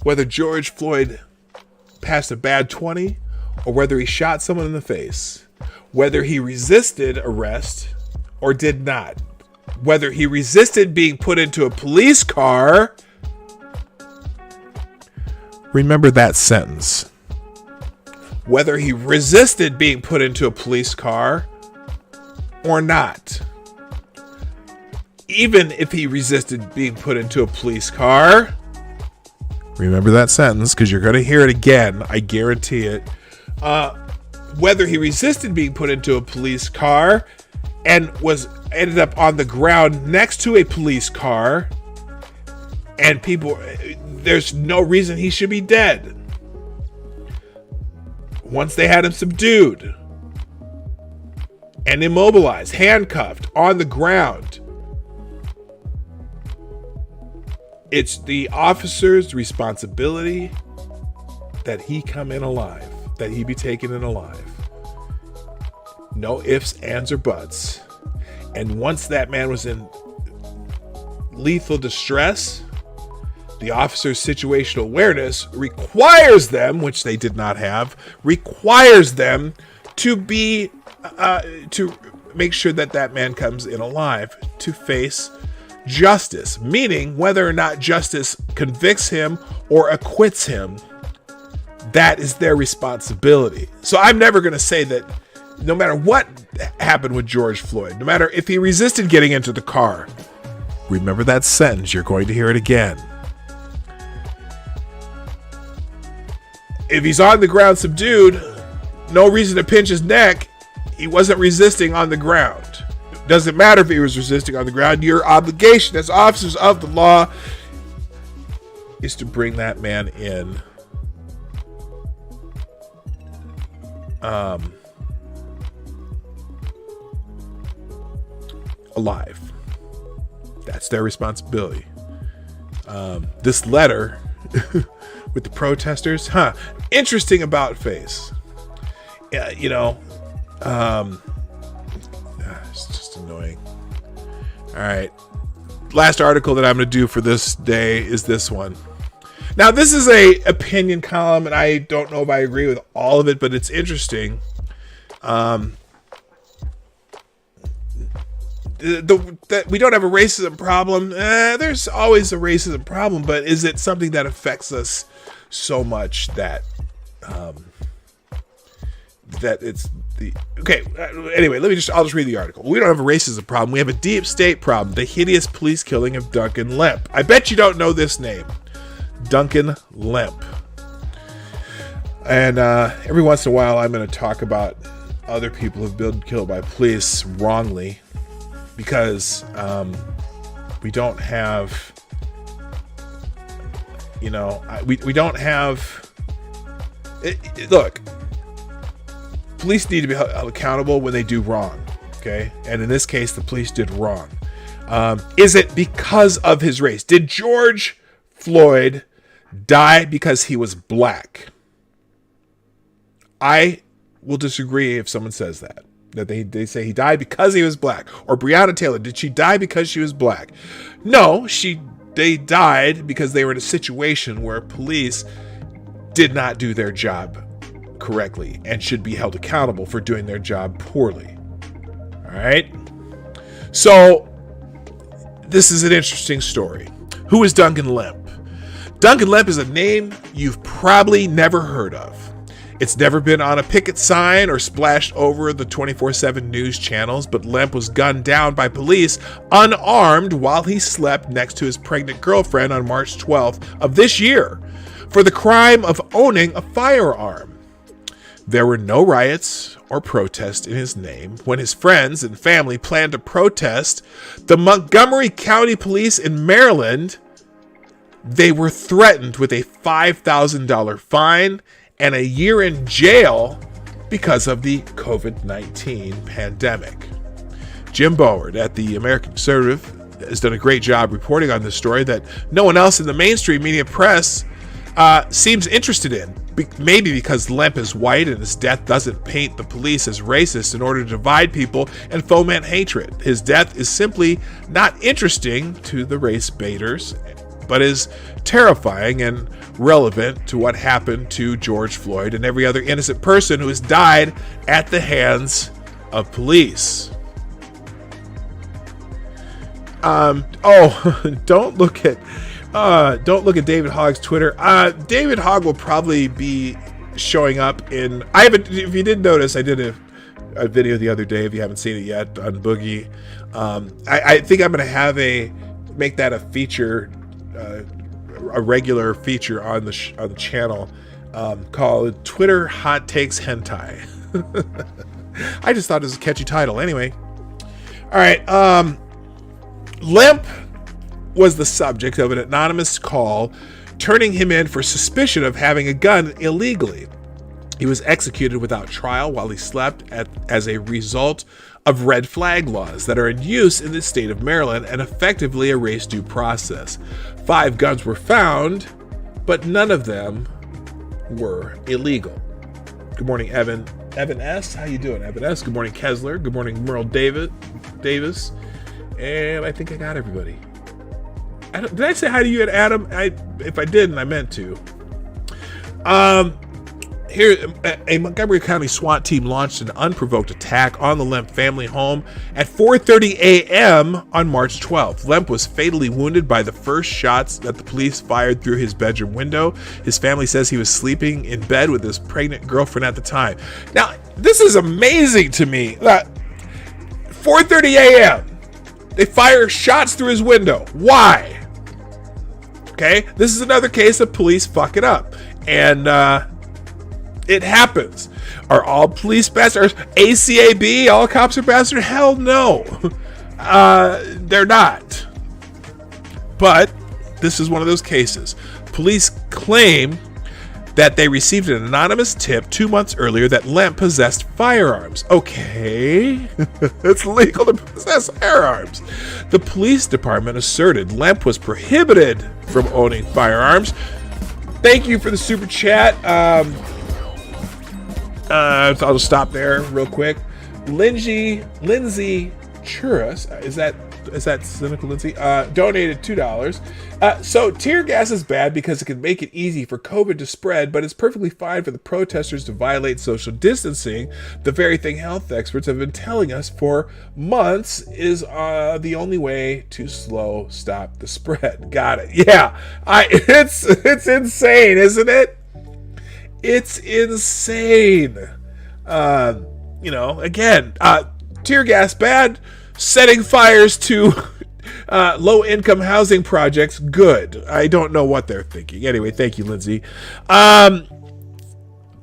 A: whether George Floyd passed a bad 20 or whether he shot someone in the face, whether he resisted arrest or did not, whether he resisted being put into a police car, remember that sentence. Whether he resisted being put into a police car or not. Even if he resisted being put into a police car, remember that sentence because you're going to hear it again. I guarantee it. Whether he resisted being put into a police car and ended up on the ground next to a police car, and there's no reason he should be dead. Once they had him subdued and immobilized, handcuffed on the ground, it's the officer's responsibility that he come in alive. that he be taken in alive. No ifs, ands, or buts. And once that man was in lethal distress, the officer's situational awareness requires them, which they did not have, requires them to be to make sure that that man comes in alive to face justice, meaning whether or not justice convicts him or acquits him, that is their responsibility. So I'm never going to say that no matter what happened with George Floyd, no matter if he resisted getting into the car, remember that sentence, you're going to hear it again. If he's on the ground subdued, no reason to pinch his neck, he wasn't resisting on the ground. Doesn't matter if he was resisting on the ground. Your obligation as officers of the law is to bring that man in alive. That's their responsibility. This letter with the protesters, interesting about face. Yeah, you know, it's just annoying. All right, last article that I'm going to do for this day is this one. Now, this is a opinion column, and I don't know if I agree with all of it, but it's interesting. That we don't have a racism problem. There's always a racism problem, but is it something that affects us so much that that it's the okay? Anyway, I'll just read the article. We don't have a racism problem. We have a deep state problem. The hideous police killing of Duncan Lemp. I bet you don't know this name, Duncan Lemp. And every once in a while, I'm going to talk about other people who've been killed by police wrongly. Because we don't have, you know, we don't have. Look, police need to be held accountable when they do wrong, okay? And in this case, the police did wrong. Is it because of his race? Did George Floyd die because he was black? I will disagree if someone says that. That they say he died because he was black. Or Breonna Taylor, did she die because she was black? No, they died because they were in a situation where police did not do their job correctly and should be held accountable for doing their job poorly. All right? So, this is an interesting story. Who is Duncan Lemp? Duncan Lemp is a name you've probably never heard of. It's never been on a picket sign or splashed over the 24/7 news channels, but Lemp was gunned down by police unarmed while he slept next to his pregnant girlfriend on March 12th of this year for the crime of owning a firearm. There were no riots or protests in his name. When his friends and family planned to protest, the Montgomery County Police in Maryland, they were threatened with a $5,000 fine and a year in jail because of the COVID-19 pandemic. Jim Boward at the American Conservative has done a great job reporting on this story that no one else in the mainstream media press seems interested in. Maybe because Lemp is white and his death doesn't paint the police as racist in order to divide people and foment hatred. His death is simply not interesting to the race baiters, but is terrifying and relevant to what happened to George Floyd and every other innocent person who has died at the hands of police. Don't look at David Hogg's Twitter. David Hogg will probably be showing up in. If you didn't notice, I did a video the other day. If you haven't seen it yet, on Boogie, I think I'm going to make that a feature. A regular feature on the channel called Twitter Hot Takes Hentai. I just thought it was a catchy title. Anyway, all right. Lemp was the subject of an anonymous call turning him in for suspicion of having a gun illegally. He was executed without trial while he slept as a result of red flag laws that are in use in the state of Maryland and effectively erase due process. 5 guns were found, but none of them were illegal. Good morning, Evan S. How you doing, Evan S? Good morning, Kessler. Good morning, Merle Davis. And I think I got everybody. Did I say hi to you at Adam? If I didn't, I meant to. Here, a Montgomery County SWAT team launched an unprovoked attack on the Lemp family home at 4:30 a.m. on March 12th. Lemp was fatally wounded by the first shots that the police fired through his bedroom window. His family says he was sleeping in bed with his pregnant girlfriend at the time. Now, this is amazing to me. 4:30 a.m. They fire shots through his window. Why? Okay, this is another case of police fucking up. And, it happens. Are all police bastards? ACAB? All cops are bastards? Hell no. They're not. But this is one of those cases. Police claim that they received an anonymous tip 2 months earlier that Lemp possessed firearms. Okay. It's legal to possess firearms. The police department asserted Lemp was prohibited from owning firearms. Thank you for the super chat. I'll just stop there real quick. Lindsay Churras, is that cynical Lindsay? Donated $2. So tear gas is bad because it can make it easy for COVID to spread, but it's perfectly fine for the protesters to violate social distancing. The very thing health experts have been telling us for months is the only way to stop the spread. Got it. Yeah, it's insane, isn't it? It's insane. Again, tear gas bad, setting fires to low-income housing projects good. I don't know what they're thinking. Anyway, thank you, Lindsay.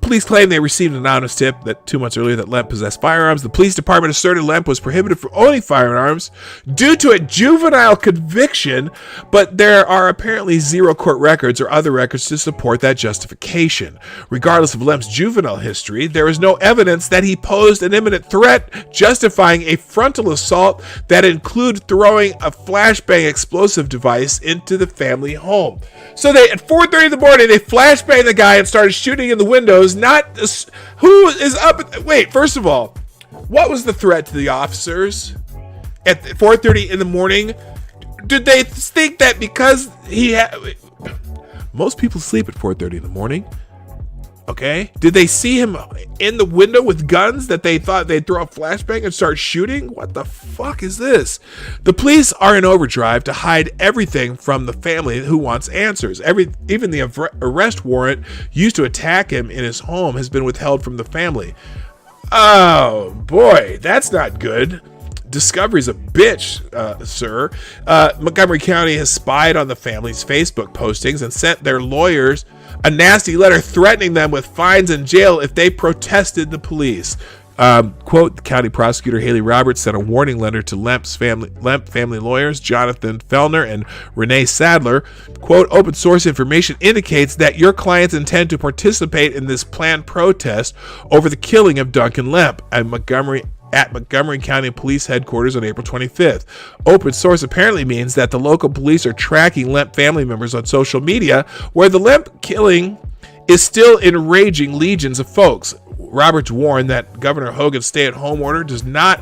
A: Police claim they received an anonymous tip that 2 months earlier that Lemp possessed firearms. The police department asserted Lemp was prohibited from owning firearms due to a juvenile conviction, but there are apparently zero court records or other records to support that justification. Regardless of Lemp's juvenile history, there is no evidence that he posed an imminent threat justifying a frontal assault that included throwing a flashbang explosive device into the family home. So at 4:30 in the morning, they flashbanged the guy and started shooting in the windows. Who is up? Wait, first of all, what was the threat to the officers at 4:30 in the morning? Did they think that because most people sleep at 4:30 in the morning? Okay. Did they see him in the window with guns that they thought they'd throw a flashbang and start shooting? What the fuck is this? The police are in overdrive to hide everything from the family who wants answers. Even the arrest warrant used to attack him in his home has been withheld from the family. Oh boy, that's not good. Discovery's a bitch, sir. Montgomery County has spied on the family's Facebook postings and sent their lawyers a nasty letter threatening them with fines and jail if they protested the police. Quote, the county prosecutor Haley Roberts sent a warning letter to Lemp family lawyers Jonathan Fellner and Renee Sadler. Quote, open source information indicates that your clients intend to participate in this planned protest over the killing of Duncan Lemp at Montgomery County Police Headquarters on April 25th. Open source apparently means that the local police are tracking Lemp family members on social media, where the Lemp killing is still enraging legions of folks. Roberts warned that Governor Hogan's stay-at-home order does not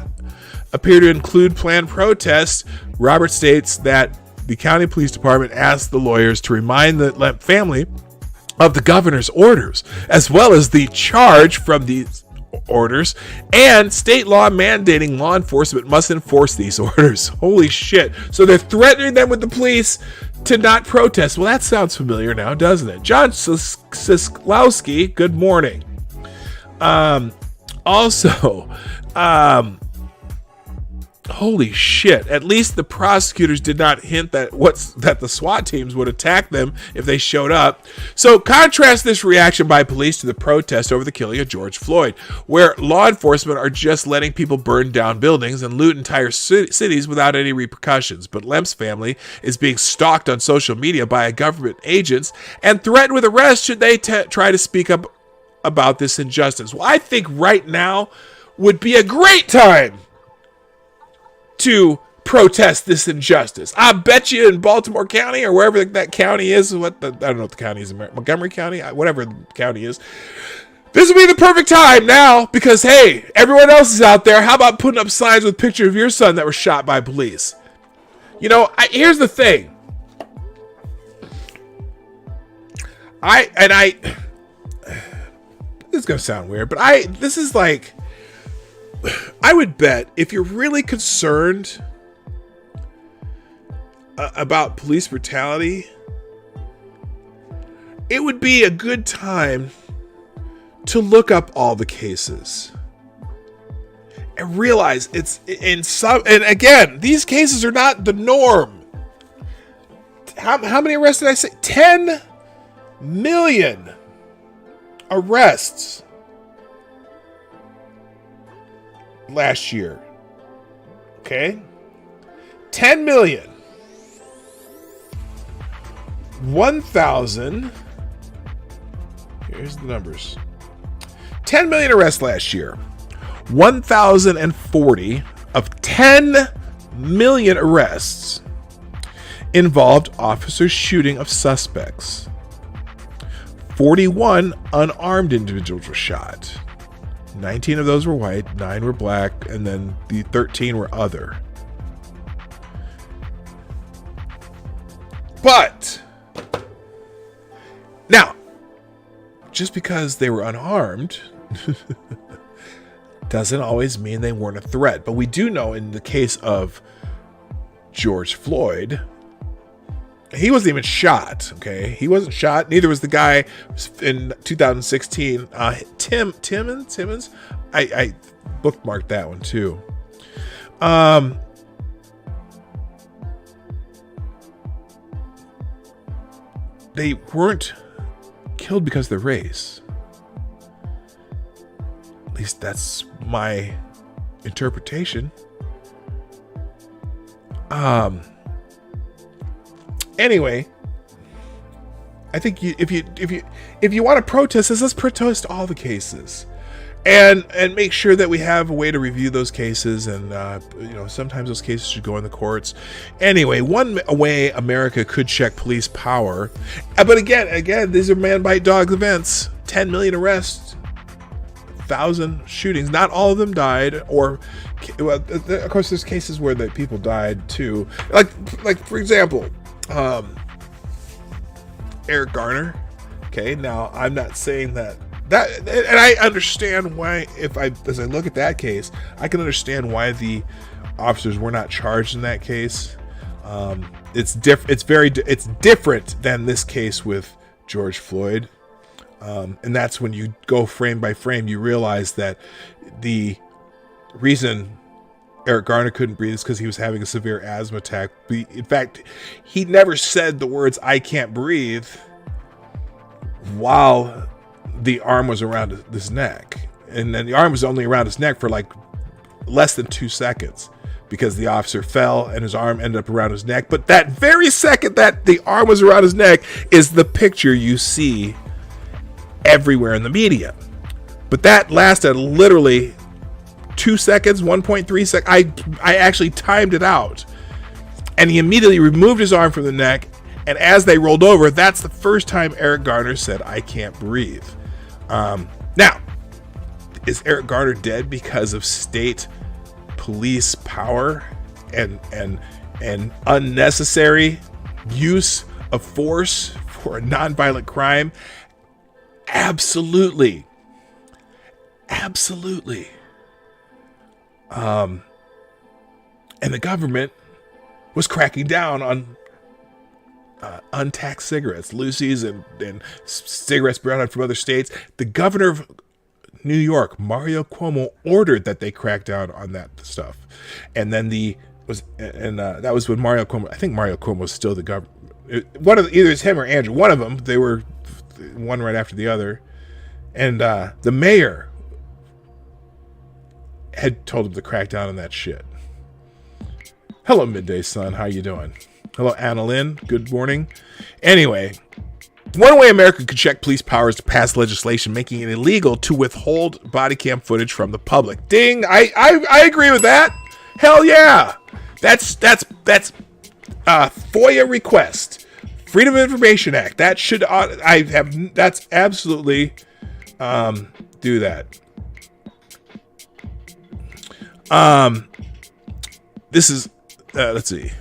A: appear to include planned protests. Roberts states that the county police department asked the lawyers to remind the Lemp family of the governor's orders, as well as the charge from these orders and state law mandating law enforcement must enforce these orders. Holy shit. So they're threatening them with the police to not protest. Well, that sounds familiar now, doesn't it? John Sislowski, good morning. Holy shit. At least the prosecutors did not hint that the SWAT teams would attack them if they showed up. So contrast this reaction by police to the protest over the killing of George Floyd, where law enforcement are just letting people burn down buildings and loot entire cities without any repercussions. But Lemp's family is being stalked on social media by government agents and threatened with arrest should they try to speak up about this injustice. Well, I think right now would be a great time to protest this injustice. I bet you in Baltimore County or wherever that county is, I don't know what the county is in Montgomery County, whatever the county is, This would be the perfect time now because, hey, everyone else is out there. How about putting up signs with pictures of your son that were shot by police? You know, here's the thing. This is going to sound weird, but this is like, I would bet if you're really concerned about police brutality, it would be a good time to look up all the cases and realize it's in some, and again, these cases are not the norm. How many arrests did I say? 10 million arrests last year. Okay? 10 million. 1,000. Here's the numbers. 10 million arrests last year. 1,040 of 10 million arrests involved officers shooting of suspects. 41 unarmed individuals were shot. 19 of those were white, 9 were black, and then the 13 were other. But now, just because they were unarmed doesn't always mean they weren't a threat. But we do know in the case of George Floyd, he wasn't even shot, okay? He wasn't shot. Neither was the guy in 2016. Timmons? I bookmarked that one too. They weren't killed because of their race. At least that's my interpretation. Anyway, I think if you want to protest this, let's protest all the cases, and make sure that we have a way to review those cases. And sometimes those cases should go in the courts. Anyway, one way America could check police power, but again, these are man bite dog events. 10 million arrests, 1,000 shootings. Not all of them died, or of course, there's cases where the people died too. Like for example. Eric Garner. Okay, now I'm not saying that, and I understand why. As I look at that case, I can understand why the officers were not charged in that case. It's different than this case with George Floyd, and that's when you go frame by frame, you realize that the reason Eric Garner couldn't breathe is because he was having a severe asthma attack. In fact, he never said the words "I can't breathe" while the arm was around his neck. And then the arm was only around his neck for like less than 2 seconds because the officer fell and his arm ended up around his neck. But that very second that the arm was around his neck is the picture you see everywhere in the media. But that lasted literally 2 seconds, 1.3 seconds. I actually timed it out. And he immediately removed his arm from the neck. And as they rolled over, that's the first time Eric Garner said, "I can't breathe." Now, is Eric Garner dead because of state police power and unnecessary use of force for a nonviolent crime? Absolutely. Absolutely. And the government was cracking down on untaxed cigarettes, Lucy's, and cigarettes brought out from other states. The governor of New York, Mario Cuomo, ordered that they crack down on that stuff. And then that was when Mario Cuomo, I think Mario Cuomo was still the governor. Either it's him or Andrew, one of them. They were one right after the other. And the mayor had told him to crack down on that shit. Hello, Midday Sun. How you doing? Hello, Anna Lynn. Good morning. Anyway, one way America could check police power is to pass legislation making it illegal to withhold body cam footage from the public. Ding! I agree with that. Hell yeah! That's FOIA request, Freedom of Information Act. That should that's absolutely do that. This is, let's see.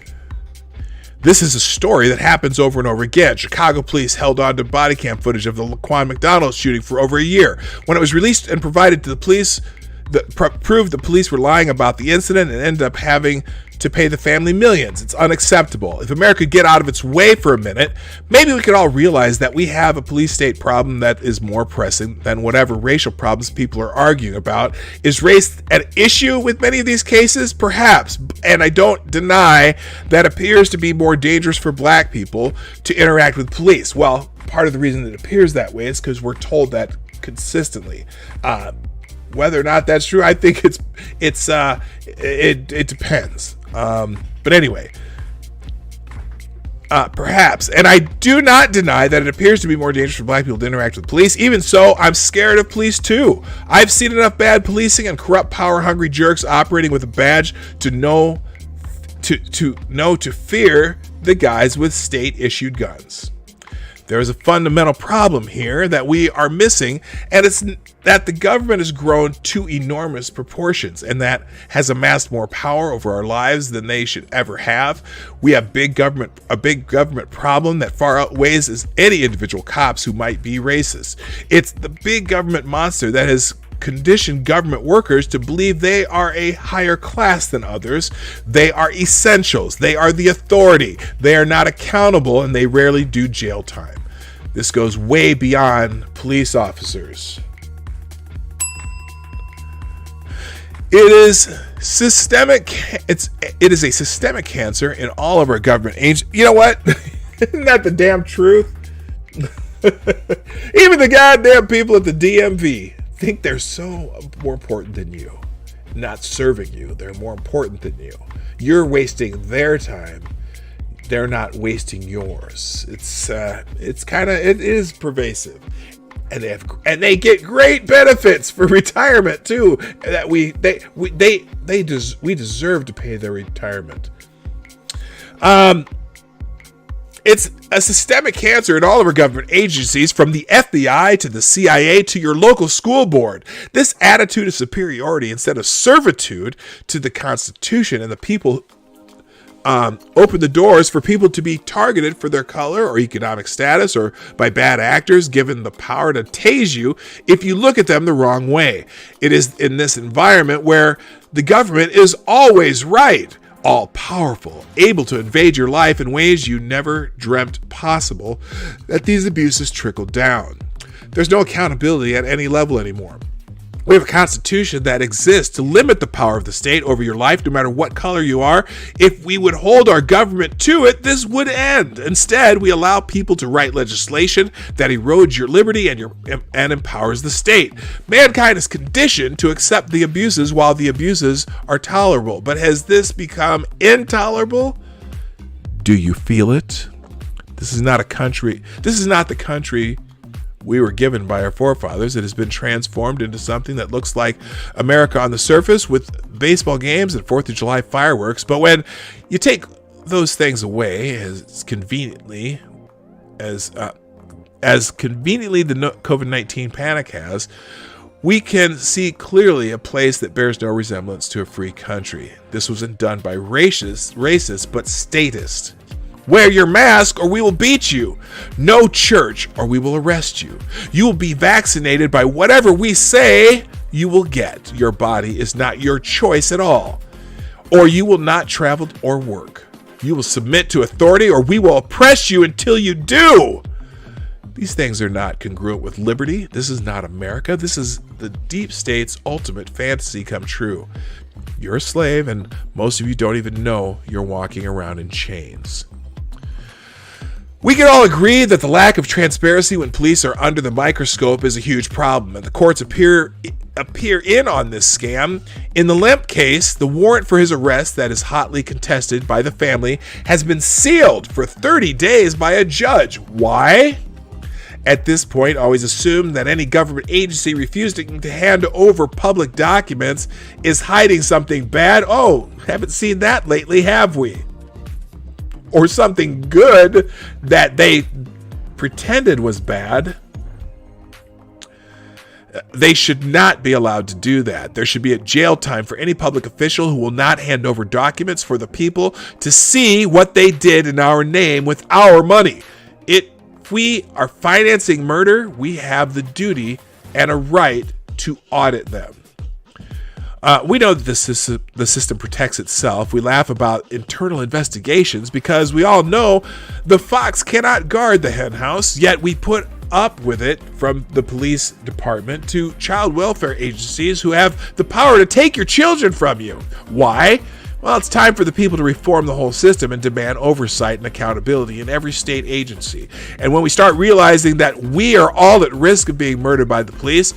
A: This is a story that happens over and over again. Chicago police held on to body cam footage of the Laquan McDonald shooting for over a year. When it was released and provided to the police, proved the police were lying about the incident and ended up having to pay the family millions. It's unacceptable. If America could get out of its way for a minute, maybe we could all realize that we have a police state problem that is more pressing than whatever racial problems people are arguing about. Is race an issue with many of these cases? Perhaps. And I don't deny that it appears to be more dangerous for black people to interact with police. Well, part of the reason it appears that way is because we're told that consistently. Whether or not that's true, I think it depends. But anyway, perhaps. And I do not deny that it appears to be more dangerous for black people to interact with police. Even so, I'm scared of police too. I've seen enough bad policing and corrupt, power-hungry jerks operating with a badge to know to fear the guys with state-issued guns. There is a fundamental problem here that we are missing, and it's that the government has grown to enormous proportions and that has amassed more power over our lives than they should ever have. We have a big government problem that far outweighs any individual cops who might be racist. It's the big government monster that has conditioned government workers to believe they are a higher class than others. They are essentials. They are the authority. They are not accountable, and they rarely do jail time. This goes way beyond police officers. It is systemic. It is a systemic cancer in all of our government agencies. You know what? Isn't that the damn truth? Even the goddamn people at the DMV think they're so more important than you. Not serving you. They're more important than you. You're wasting their time. They're not wasting yours. It is pervasive. And they get great benefits for retirement too. That we deserve to pay their retirement. It's a systemic cancer in all of our government agencies, from the FBI to the CIA to your local school board. This attitude of superiority instead of servitude to the Constitution and the people open the doors for people to be targeted for their color or economic status or by bad actors, given the power to tase you if you look at them the wrong way. It is in this environment where the government is always right, all powerful, able to invade your life in ways you never dreamt possible, that these abuses trickle down. There's no accountability at any level anymore. We have a constitution that exists to limit the power of the state over your life, no matter what color you are. If we would hold our government to it, this would end. Instead, we allow people to write legislation that erodes your liberty and empowers the state. Mankind is conditioned to accept the abuses while the abuses are tolerable. But has this become intolerable? Do you feel it? This is not the country we were given by our forefathers. It has been transformed into something that looks like America on the surface, with baseball games and 4th of July fireworks. But when you take those things away as conveniently the COVID-19 panic has, we can see clearly a place that bears no resemblance to a free country. This wasn't done by racist, but statist. Wear your mask or we will beat you. No church or we will arrest you. You will be vaccinated by whatever we say you will get. Your body is not your choice at all. Or you will not travel or work. You will submit to authority or we will oppress you until you do. These things are not congruent with liberty. This is not America. This is the deep state's ultimate fantasy come true. You're a slave, and most of you don't even know you're walking around in chains. We can all agree that the lack of transparency when police are under the microscope is a huge problem, and the courts appear in on this scam. In the Lemp case, the warrant for his arrest that is hotly contested by the family has been sealed for 30 days by a judge. Why? At this point, always assume that any government agency refusing to hand over public documents is hiding something bad. Oh, haven't seen that lately, have we? Or something good that they pretended was bad. They should not be allowed to do that. There should be a jail time for any public official who will not hand over documents for the people to see what they did in our name with our money. If we are financing murder, we have the duty and a right to audit them. We know that the system protects itself. We laugh about internal investigations because we all know the fox cannot guard the hen house, yet we put up with it, from the police department to child welfare agencies who have the power to take your children from you. Why? Well, it's time for the people to reform the whole system and demand oversight and accountability in every state agency. And when we start realizing that we are all at risk of being murdered by the police,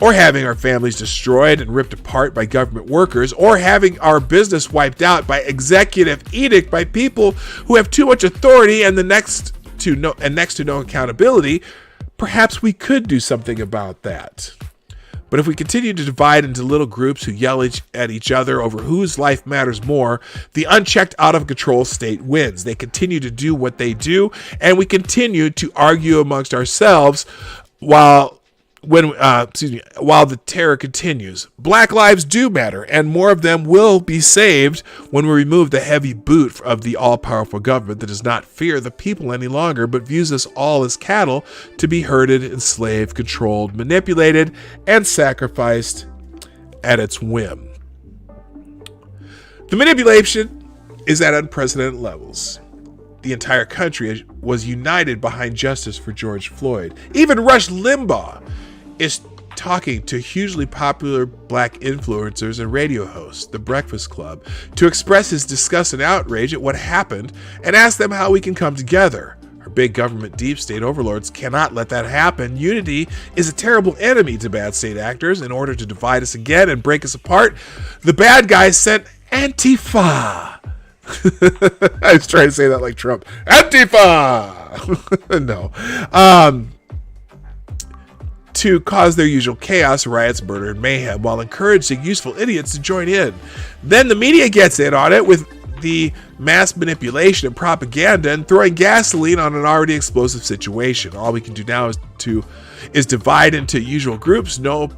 A: or having our families destroyed and ripped apart by government workers, or having our business wiped out by executive edict by people who have too much authority and next to no accountability, perhaps we could do something about that. But if we continue to divide into little groups who yell at each other over whose life matters more, the unchecked, out of control state wins. They continue to do what they do, and we continue to argue amongst ourselves while the terror continues. Black lives do matter, and more of them will be saved when we remove the heavy boot of the all-powerful government that does not fear the people any longer, but views us all as cattle to be herded, enslaved, controlled, manipulated, and sacrificed at its whim. The manipulation is at unprecedented levels. The entire country was united behind justice for George Floyd. Even Rush Limbaugh is talking to hugely popular black influencers and radio hosts, The Breakfast Club, to express his disgust and outrage at what happened and ask them how we can come together. Our big government deep state overlords cannot let that happen. Unity is a terrible enemy to bad state actors. In order to divide us again and break us apart, the bad guys sent Antifa. I was trying to say that like Trump. Antifa! No. To cause their usual chaos, riots, murder, and mayhem, while encouraging useful idiots to join in. Then the media gets in on it with the mass manipulation and propaganda and throwing gasoline on an already explosive situation. All we can do now is divide into usual groups, no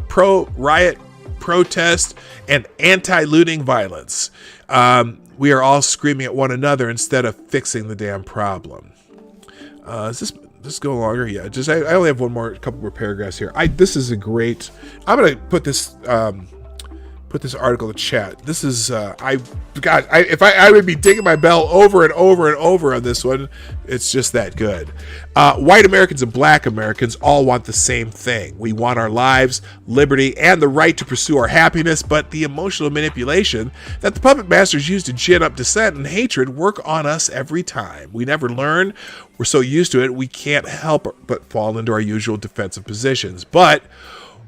A: pro-riot, protest, and anti-looting violence. We are all screaming at one another instead of fixing the damn problem. Is this go longer? Yeah, I only have couple more paragraphs here. This is a great. I'm gonna put this article in the chat. This is I would be digging my bell over and over and over on this one. It's just that good. White Americans and black Americans all want the same thing. We want our lives, liberty, and the right to pursue our happiness, but the emotional manipulation that the puppet masters use to gin up dissent and hatred work on us every time. We never learn. We're so used to it, we can't help but fall into our usual defensive positions. But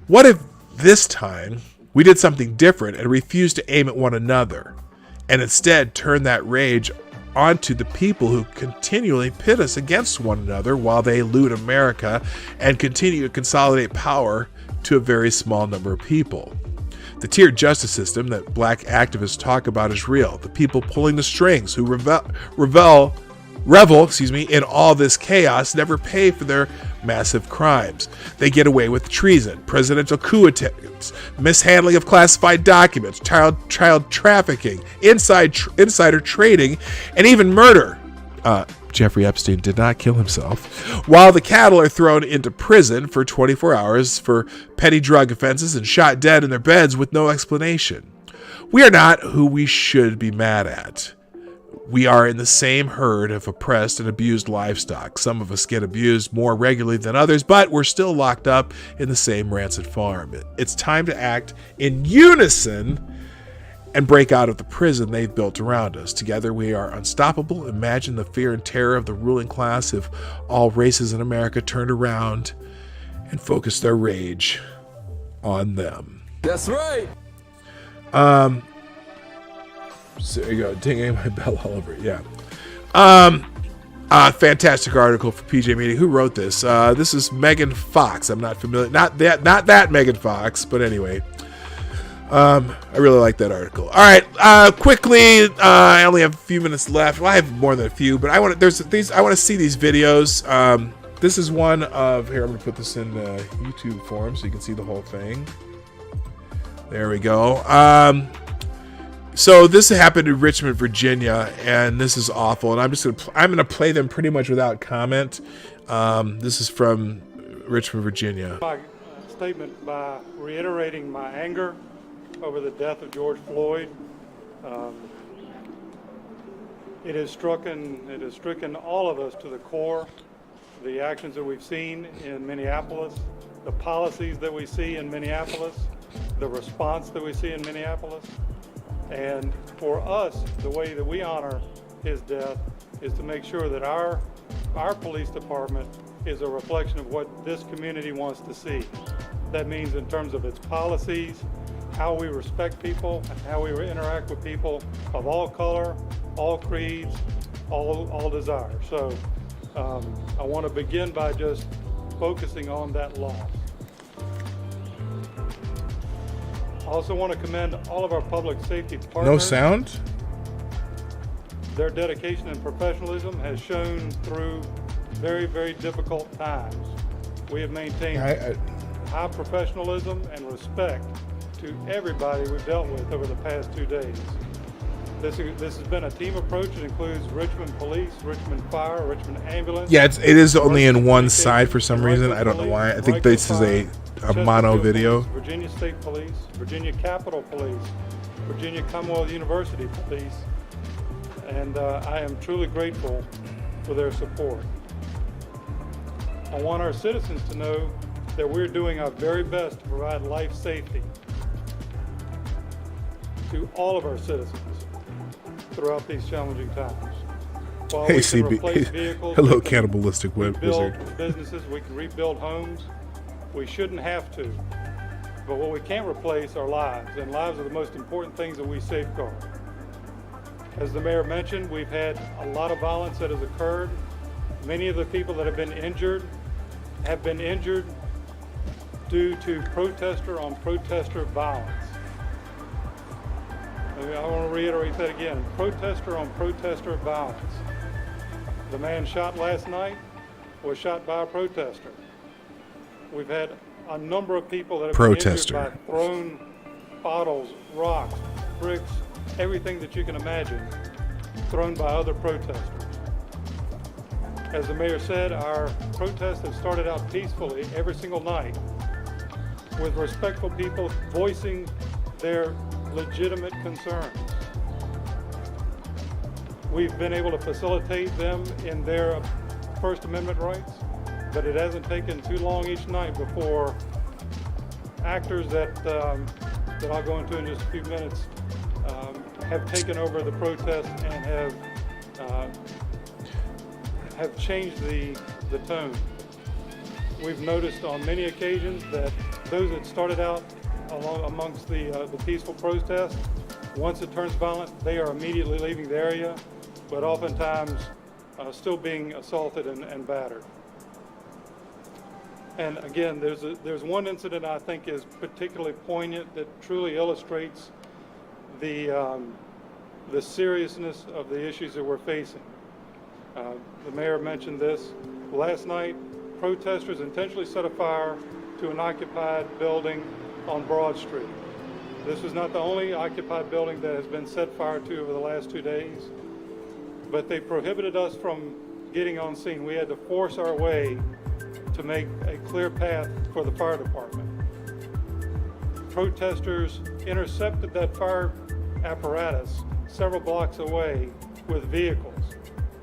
A: what if this time we did something different and refused to aim at one another, and instead turn that rage onto the people who continually pit us against one another while they loot America and continue to consolidate power to a very small number of people? The tiered justice system that black activists talk about is real. The people pulling the strings who revel in all this chaos never pay for their massive crimes. They get away with treason, presidential coup attempts, mishandling of classified documents, child trafficking, insider trading, and even murder. Jeffrey Epstein did not kill himself. While the cattle are thrown into prison for 24 hours for petty drug offenses and shot dead in their beds with no explanation. We are not who we should be mad at. We are in the same herd of oppressed and abused livestock. Some of us get abused more regularly than others, but we're still locked up in the same rancid farm. It's time to act in unison and break out of the prison they've built around us. Together we are unstoppable. Imagine the fear and terror of the ruling class if all races in America turned around and focused their rage on them.
E: That's right.
A: So there you go, dinging my bell all over it. Yeah. Fantastic article for PJ Media. Who wrote this? This is Megan Fox. I'm not familiar. Not that Megan Fox, but anyway. I really like that article. All right, quickly. I only have a few minutes left. Well, I have more than a few, but I want to see these videos. this is one of, here, I'm going to put this in the YouTube form so you can see the whole thing. There we go. So this happened in Richmond, Virginia, and this is awful. And I'm going to play them pretty much without comment. This is from Richmond, Virginia.
E: My statement by reiterating my anger over the death of George Floyd. It has stricken all of us to the core. The actions that we've seen in Minneapolis, the policies that we see in Minneapolis, the response that we see in Minneapolis. And for us, the way that we honor his death is to make sure that our police department is a reflection of what this community wants to see. That means in terms of its policies, how we respect people, and how we interact with people of all color, all creeds, all desires. So I want to begin by just focusing on that loss. I also want to commend all of our public safety partners.
A: No sound?
E: Their dedication and professionalism has shown through very, very difficult times. We have maintained high professionalism and respect to everybody we've dealt with over the past 2 days. This has been a team approach. It includes Richmond Police, Richmond Fire, Richmond Ambulance.
A: Yeah, it is only in one side for some reason. I don't know why. I think this is a mono video.
E: Virginia State Police, Virginia Capitol Police, Virginia Commonwealth University Police, and I am truly grateful for their support. I want our citizens to know that we're doing our very best to provide life safety to all of our citizens throughout these challenging times. While
A: Hey,
E: we can
A: CB.
E: replace vehicles,
A: Hello,
E: we can
A: cannibalistic wizard.
E: rebuild businesses, we can rebuild homes. We shouldn't have to. But what we can't replace are lives, and lives are the most important things that we safeguard. As the mayor mentioned, we've had a lot of violence that has occurred. Many of the people that have been injured due to protester on protester violence. I want to reiterate that again, protester on protester violence. The man shot last night was shot by a protester. We've had a number of people that have been injured by thrown bottles, rocks, bricks, everything that you can imagine, thrown by other protesters. As the mayor said, our protests have started out peacefully every single night with respectful people voicing their legitimate concerns. We've been able to facilitate them in their First Amendment rights, but it hasn't taken too long each night before actors that I'll go into in just a few minutes have taken over the protest and have changed the tone. We've noticed on many occasions that those that started out amongst the peaceful protest, once it turns violent, they are immediately leaving the area, but oftentimes still being assaulted and battered. And again, there's one incident I think is particularly poignant that truly illustrates the seriousness of the issues that we're facing. The mayor mentioned this. Last night, protesters intentionally set a fire to an occupied building on Broad Street. This was not the only occupied building that has been set fire to over the last 2 days, but they prohibited us from getting on scene. We had to force our way to make a clear path for the fire department. Protesters intercepted that fire apparatus several blocks away with vehicles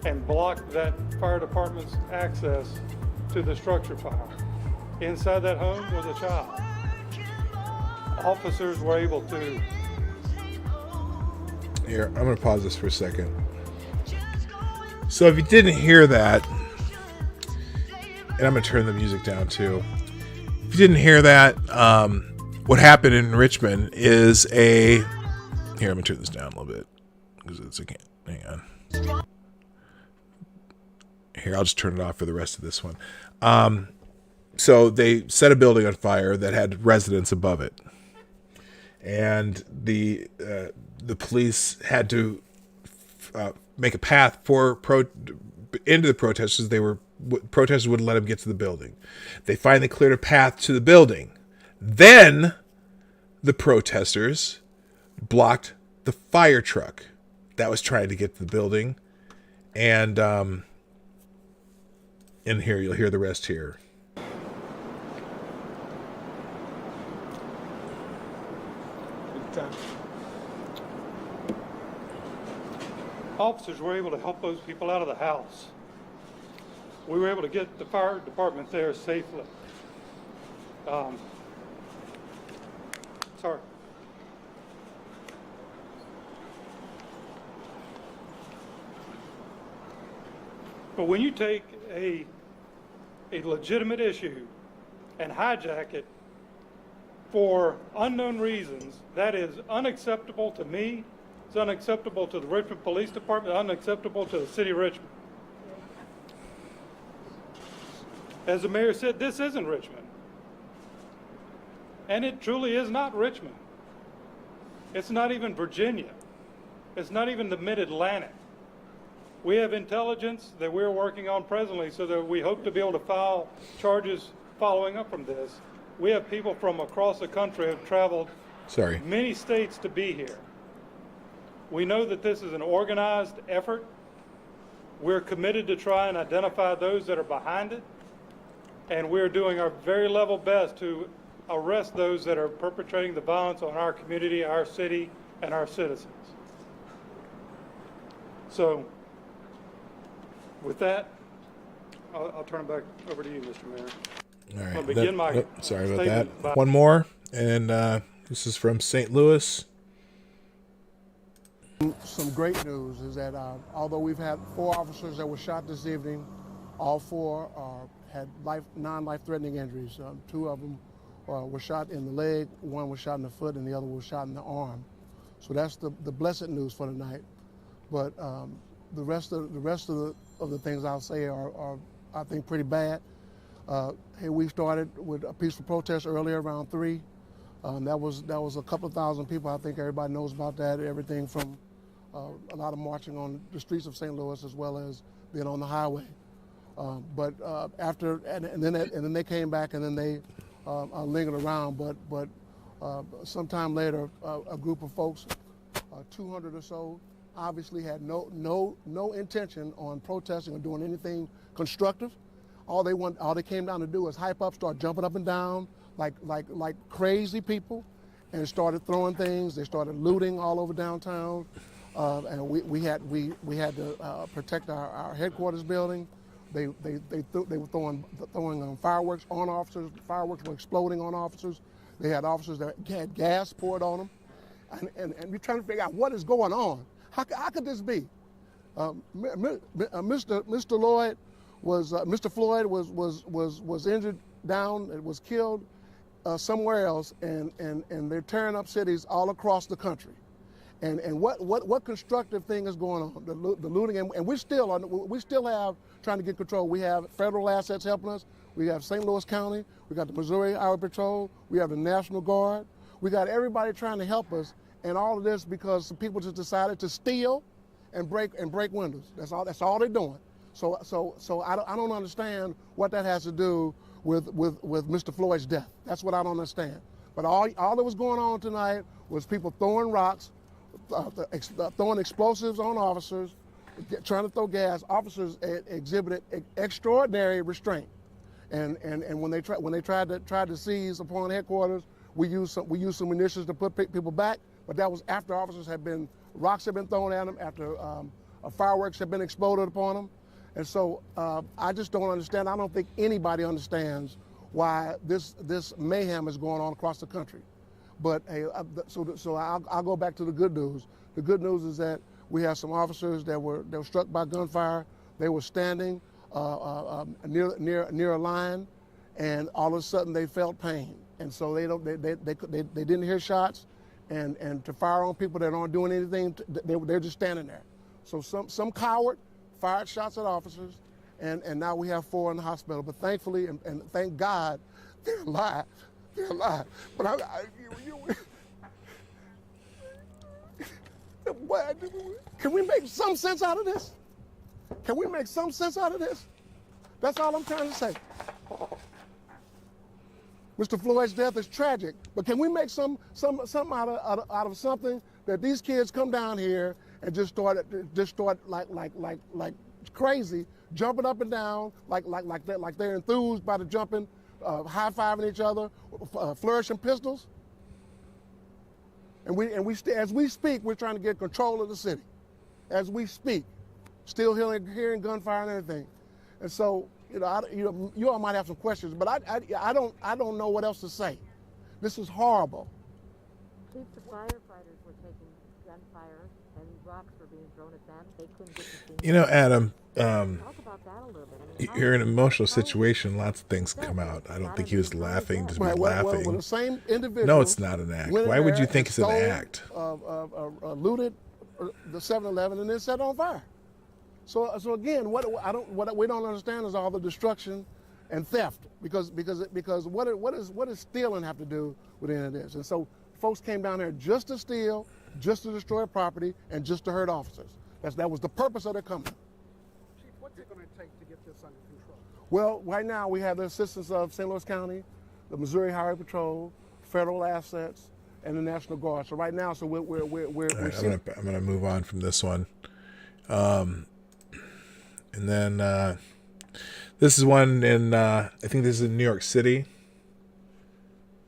E: and blocked that fire department's access to the structure fire. Inside that home was a child. Officers were able to...
A: Here, I'm going to pause this for a second. So if you didn't hear that, and I'm going to turn the music down too. If you didn't hear that, what happened in Richmond is here, I'm going to turn this down a little bit because it's hang on. Here, I'll just turn it off for the rest of this one. So they set a building on fire that had residents above it. And the police had to make a path into the protesters. They were protesters wouldn't let them get to the building. They finally cleared a path to the building. Then the protesters blocked the fire truck that was trying to get to the building. And in here, you'll hear the rest here.
E: Officers were able to help those people out of the house. We were able to get the fire department there safely. Sorry. But when you take a legitimate issue and hijack it for unknown reasons, that is unacceptable to me. It's unacceptable to the Richmond Police Department, unacceptable to the city of Richmond. As the mayor said, this isn't Richmond. And it truly is not Richmond. It's not even Virginia. It's not even the mid-Atlantic. We have intelligence that we're working on presently so that we hope to be able to file charges following up from this. We have people from across the country who have traveled many states to be here. We know that this is an organized effort. We're committed to try and identify those that are behind it. And we're doing our very level best to arrest those that are perpetrating the violence on our community, our city, and our citizens. So, with that, I'll turn it back over to you, Mr. Mayor.
A: All right.
E: I'll begin my
A: sorry about
E: statement
A: that. One more, and this is from St. Louis.
F: Some great news is that although we've had 4 officers that were shot this evening, all 4 had non-life-threatening injuries. 2 of them were shot in the leg, 1 was shot in the foot, and the other was shot in the arm. So that's the blessed news for tonight. But the rest of the things I'll say are I think pretty bad. Hey, we started with a peaceful protest earlier around 3. That was a couple of thousand people. I think everybody knows about that. Everything from a lot of marching on the streets of St. Louis as well as being on the highway. But after and then they came back and then they lingered around. But sometime later, a group of folks, 200 or so, obviously had no intention on protesting or doing anything constructive. All they came down to do was hype up, start jumping up and down like crazy people, and started throwing things. They started looting all over downtown, and we had to protect our headquarters building. They were throwing fireworks on officers. Fireworks were exploding on officers. They had officers that had gas poured on them, and we're trying to figure out what is going on. How could this be? Mr. Floyd was injured down and was killed somewhere else, and they're tearing up cities all across the country. And what constructive thing is going on? The looting, and we still have trying to get control. We have federal assets helping us. We have St. Louis County. We got the Missouri Highway Patrol. We have the National Guard. We got everybody trying to help us, and all of this because some people just decided to steal and break windows. That's all they're doing. So I don't understand what that has to do with Mr. Floyd's death. That's what I don't understand. But all that was going on tonight was people throwing rocks, throwing explosives on officers, trying to throw gas. Officers exhibited extraordinary restraint, and when they tried to seize upon headquarters, we used some munitions to put people back. But that was after rocks had been thrown at them, after fireworks had been exploded upon them. And so I just don't understand. I don't think anybody understands why this mayhem is going on across the country. But hey, so I'll go back to the good news. The good news is that we have some officers that were struck by gunfire. They were standing near a line, and all of a sudden they felt pain. And so they didn't hear shots, and to fire on people that aren't doing anything, they're just standing there. So some coward fired shots at officers, and now we have 4 in the hospital. But thankfully, and thank God, they're alive. They're alive. But can we make some sense out of this? Can we make some sense out of this? That's all I'm trying to say. Mr. Floyd's death is tragic, but can we make something out of something that these kids come down here and just start like crazy, jumping up and down like they're enthused by the jumping, high-fiving each other, flourishing pistols. And as we speak, we're trying to get control of the city. As we speak, still hearing gunfire and everything. And so, you all might have some questions, but I don't know what else to say. This is horrible.
G: Chief, the firefighters were taking gunfire and rocks were being thrown at them. They couldn't get the scene.
A: Adam,
G: Talk about that a little bit.
A: you're in an emotional situation. Lots of things come out. I don't think he was laughing, just laughing.
F: Well, the same individual.
A: No, it's not an act. Why would you think it's an act?
F: Looted the 7-Eleven and then set on fire. So again, what we don't understand is all the destruction and theft, because what does stealing have to do with any of this? And so folks came down there just to steal, just to destroy property, and just to hurt officers. That was the purpose of their coming.
H: Chief, what's it going to take to get this under control?
F: Well, right now we have the assistance of St. Louis County, the Missouri Highway Patrol, federal assets, and the National Guard. So right now, we're
A: right, I'm gonna move on from this one. And then this is one in, I think this is in New York City.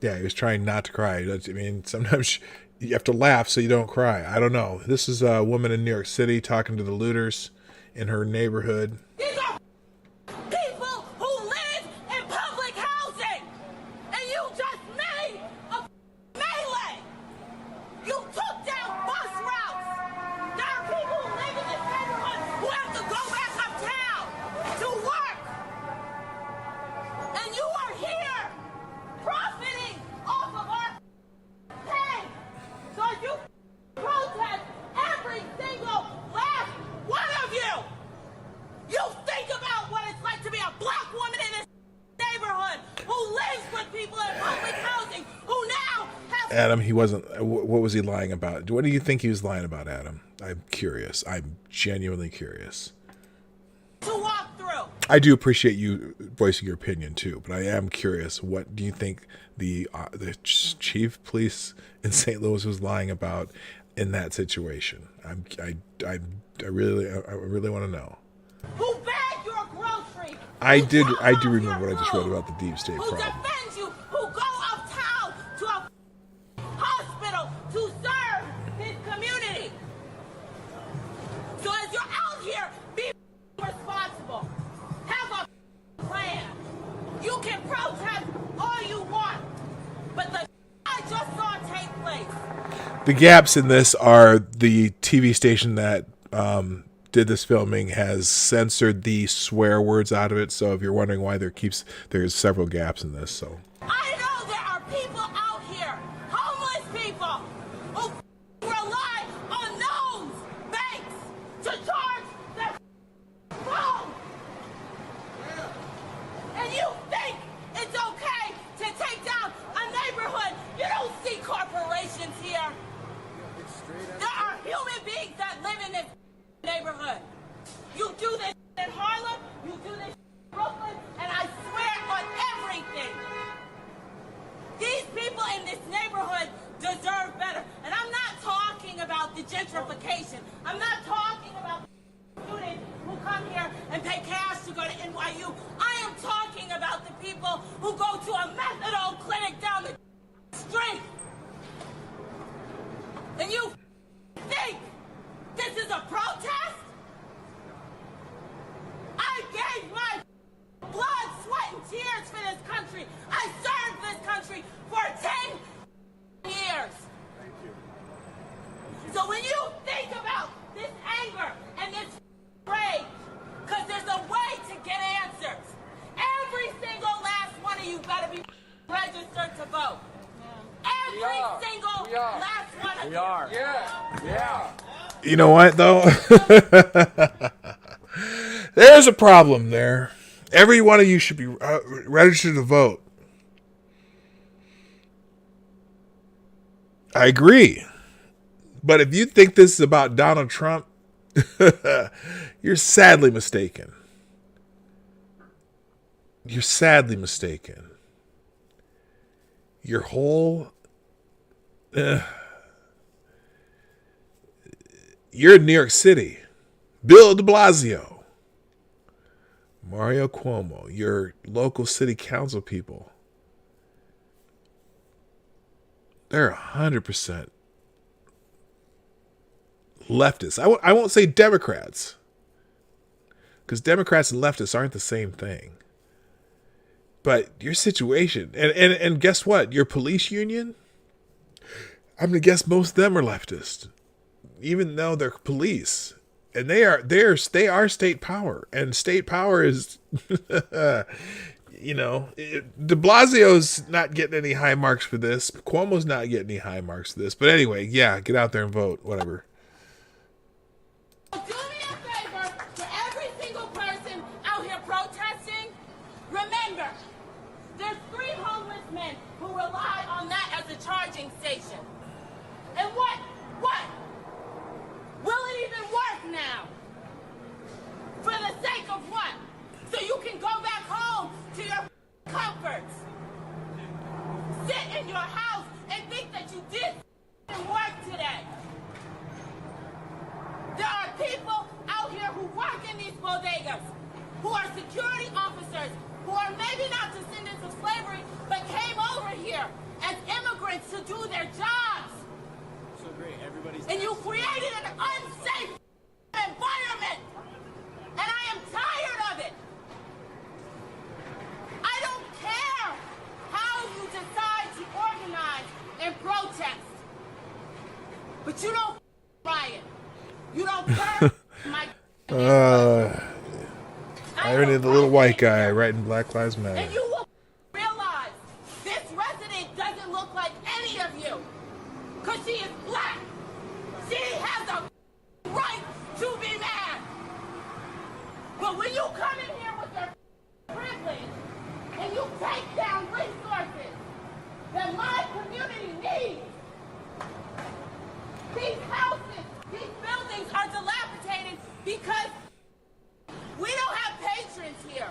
A: Yeah, he was trying not to cry. I mean, sometimes you have to laugh so you don't cry. I don't know. This is a woman in New York City talking to the looters in her neighborhood.
I: These are people who live in public housing, and you just made a melee. You took down bus routes. There are people who live in this neighborhood who have to go back uptown to work. And you are here profiting off of our pain. So you protest every single last one of you. You think about what it's like to be a black woman in this neighborhood who lives with people in public housing who now have...
A: Adam, he wasn't, what was he lying about? What do you think he was lying about, Adam? I'm curious. I'm genuinely curious.
I: to walk through.
A: I do appreciate you voicing your opinion too, but I am curious. What do you think the chief police in St. Louis was lying about in that situation? I really want to know.
I: Who bag your groceries?
A: I do remember what I just read about the deep state
I: Who
A: problem.
I: defends you? Who go uptown to a hospital to serve his community? So as you're out here, be responsible. Have a plan. You can protest all you want, but the I just saw take place.
A: The gaps in this are the TV station that did this filming has censored the swear words out of it. So if you're wondering why there's several gaps in this. So
I: I know there are people out here, homeless people, who rely on those banks to charge their phone. And you think it's okay to take down a neighborhood? You don't see corporations here. There are human beings that live in this neighborhood. You do this in Harlem, you do this in Brooklyn, and I swear on everything. These people in this neighborhood deserve better. And I'm not talking about the gentrification. I'm not talking about the students who come here and pay cash to go to NYU. I am talking about the people who go to a methadone clinic down the street. And you think this is a protest? I gave my blood, sweat, and tears for this country. I served this country for 10 years.
H: Thank you.
I: So when you think about this anger and this rage, because there's a way to get answers, every single last one of you better be registered to vote. Every single last one of you.
H: We are. Yeah.
A: you know what though? There's a problem there. Every one of you should be registered to vote. I agree. But if you think this is about Donald Trump, you're sadly mistaken. you're sadly mistaken. Your whole... you're in New York City. Bill de Blasio. Mario Cuomo. Your local city council people. They're 100% leftists. I won't say Democrats. Because Democrats and leftists aren't the same thing. But your situation, and guess what? Your police union, I'm going to guess most of them are leftist. Even though they're police. And they are state power. And state power is, you know, de Blasio's not getting any high marks for this. Cuomo's not getting any high marks for this. But anyway, yeah, get out there and vote. Whatever.
I: Do me a favor, to every single person out here protesting, remember, there's 3 homeless men who rely on that as a charging station. And what? Will it even work now? For the sake of what? So you can go back home to your comforts. Sit in your house and think that you did work today. There are people out here who work in these bodegas, who are security officers, who are maybe not descendants of slavery, but came over here as immigrants to do their jobs.
J: So great, everybody's...
I: And you created an unsafe environment. And I am tired of it. I don't care how you decide to organize and protest. But you don't riot. You don't care.
A: Irony of the little white guy writing Black Lives Matter.
I: And you will realize this resident doesn't look like any of you. Because she is black. She has a right to be mad. But when you come in here with your privilege and you take down resources that my community needs, these houses, these buildings are dilapidated because we don't have patrons here.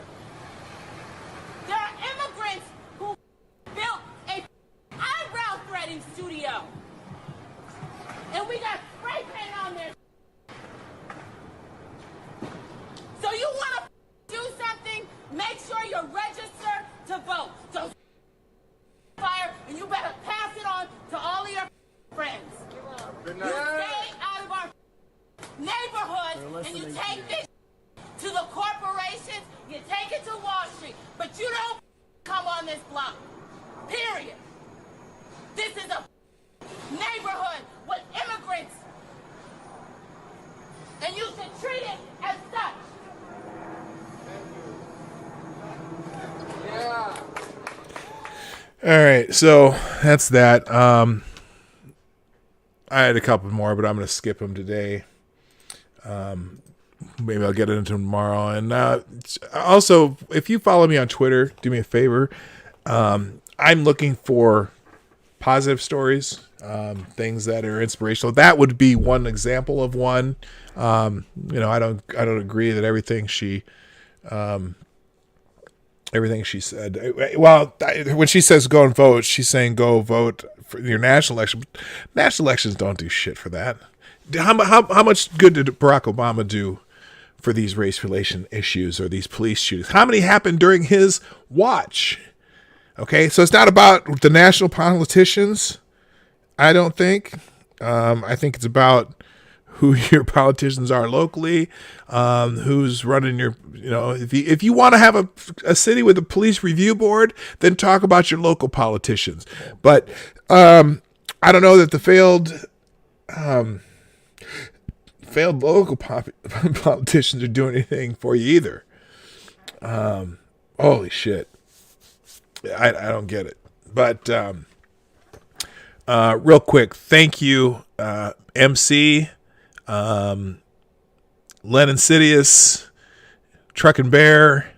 I: There are immigrants who built a eyebrow threading studio. And we got spray paint on there. So you want to do something, make sure you're registered to vote. So fire, and you better pass it on to all of your friends. You stay out of our neighborhood and you take this to the corporations, you take it to Wall Street, but you don't come on this block. Period. This is a neighborhood with immigrants, and you should treat it as such.
H: Yeah.
A: All right, so that's that. I had a couple more, but I'm going to skip them today. Maybe I'll get into them tomorrow. And also, if you follow me on Twitter, do me a favor. I'm looking for positive stories, things that are inspirational. That would be one example of one. I don't agree that everything she said. Well, when she says go and vote, she's saying go vote for your national election. National elections don't do shit for that. How much good did Barack Obama do for these race relation issues or these police shootings? How many happened during his watch? Okay, so it's not about the national politicians, I don't think. I think it's about who your politicians are locally, who's running your, if you want to have a city with a police review board, then talk about your local politicians. But I don't know that the failed local politicians are doing anything for you either. Holy shit. I don't get it. But real quick, thank you, MC, Len Insidious, Truckin' Bear,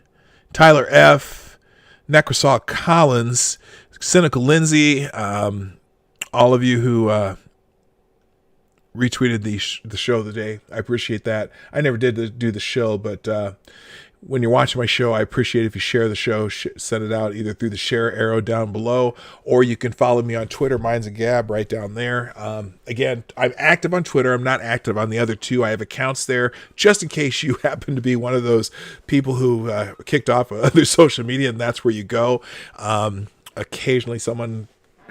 A: Tyler F., Necrosol Collins, Cynical Lindsay, all of you who retweeted the show today. I appreciate that. I never did do the show, but when you're watching my show, I appreciate if you share the show, send it out either through the share arrow down below, or you can follow me on Twitter. Mine's a Gab right down there. Again, I'm active on Twitter. I'm not active on the other two. I have accounts there just in case you happen to be one of those people who kicked off other social media, and that's where you go. Occasionally someone...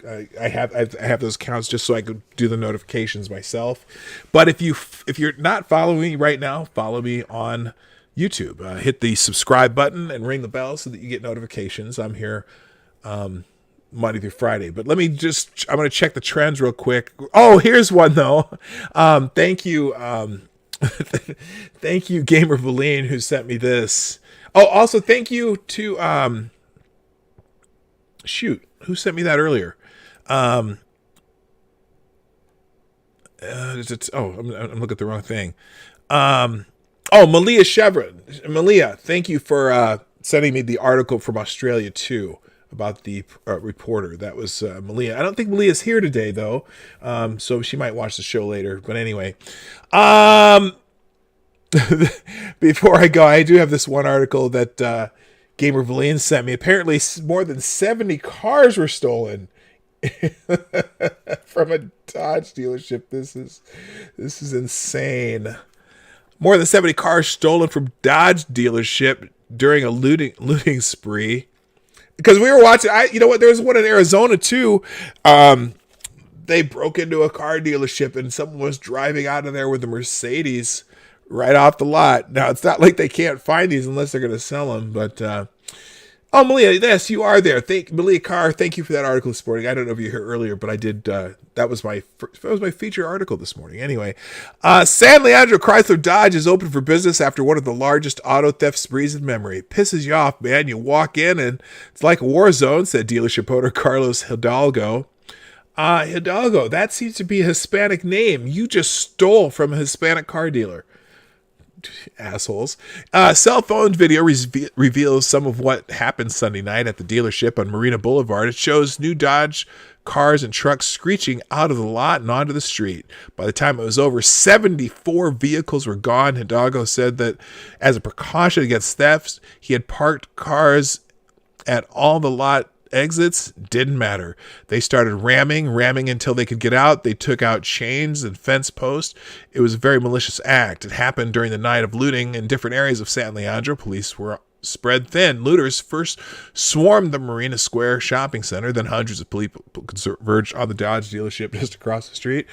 A: I have those accounts just so I could do the notifications myself. But if you're not following me right now, follow me on YouTube. Hit the subscribe button and ring the bell so that you get notifications. I'm here Monday through Friday. But I'm going to check the trends real quick. Oh, here's one though. Thank you. Thank you, Gamer Valine, who sent me this. Oh, also thank you to who sent me that earlier? I'm looking at the wrong thing. Malia Chevron. Malia, thank you for sending me the article from Australia too about the reporter. That was Malia. I don't think Malia's here today though, so she might watch the show later. But anyway, before I go, I do have this one article that Gamer Valine sent me. Apparently, more than 70 cars were stolen from a Dodge dealership. This is insane. More than 70 cars stolen from Dodge dealership during a looting spree. Because we were watching, you know what? There was one in Arizona too. They broke into a car dealership and someone was driving out of there with a Mercedes right off the lot. Now it's not like they can't find these unless they're going to sell them, but. Oh, Malia, yes, you are there. Malia Carr, thank you for that article this morning. I don't know if you were here earlier, but I did. That was my feature article this morning. Anyway, San Leandro Chrysler Dodge is open for business after one of the largest auto theft sprees in memory. Pisses you off, man. You walk in and it's like a war zone, said dealership owner Carlos Hidalgo. Hidalgo, that seems to be a Hispanic name. You just stole from a Hispanic car dealer. Assholes. Cell phone video reveals some of what happened Sunday night at the dealership on Marina Boulevard. It shows new Dodge cars and trucks screeching out of the lot and onto the street. By the time it was over, 74 vehicles were gone. Hidalgo said that as a precaution against thefts, he had parked cars at all the lot exits. Didn't matter. They started ramming until they could get out. They took out chains and fence posts. It was a very malicious act. It happened during the night of looting in different areas of San Leandro. Police were spread thin. Looters first swarmed the Marina Square shopping center, then hundreds of people converged on the Dodge dealership just across the street.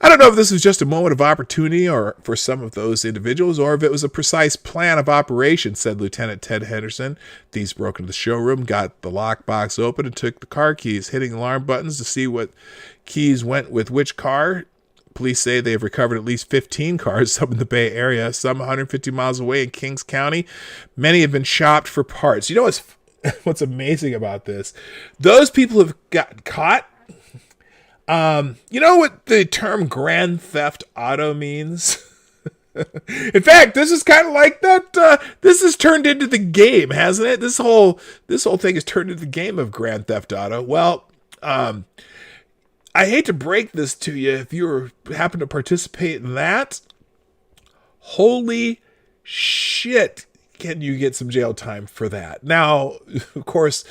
A: I don't know if this was just a moment of opportunity or for some of those individuals, or if it was a precise plan of operation, said Lieutenant Ted Henderson. Thieves broke into the showroom, got the lockbox open, and took the car keys, hitting alarm buttons to see what keys went with which car. Police say they have recovered at least 15 cars, some in the Bay Area, some 150 miles away in Kings County. Many have been shopped for parts. You know what's amazing about this? Those people have gotten caught. You know what the term grand theft auto means? In fact, this is kind of like that. This has turned into the game, hasn't it? This whole thing has turned into the game of grand theft auto. Well, I hate to break this to you if you happen to participate in that. Holy shit, can you get some jail time for that? Now, of course,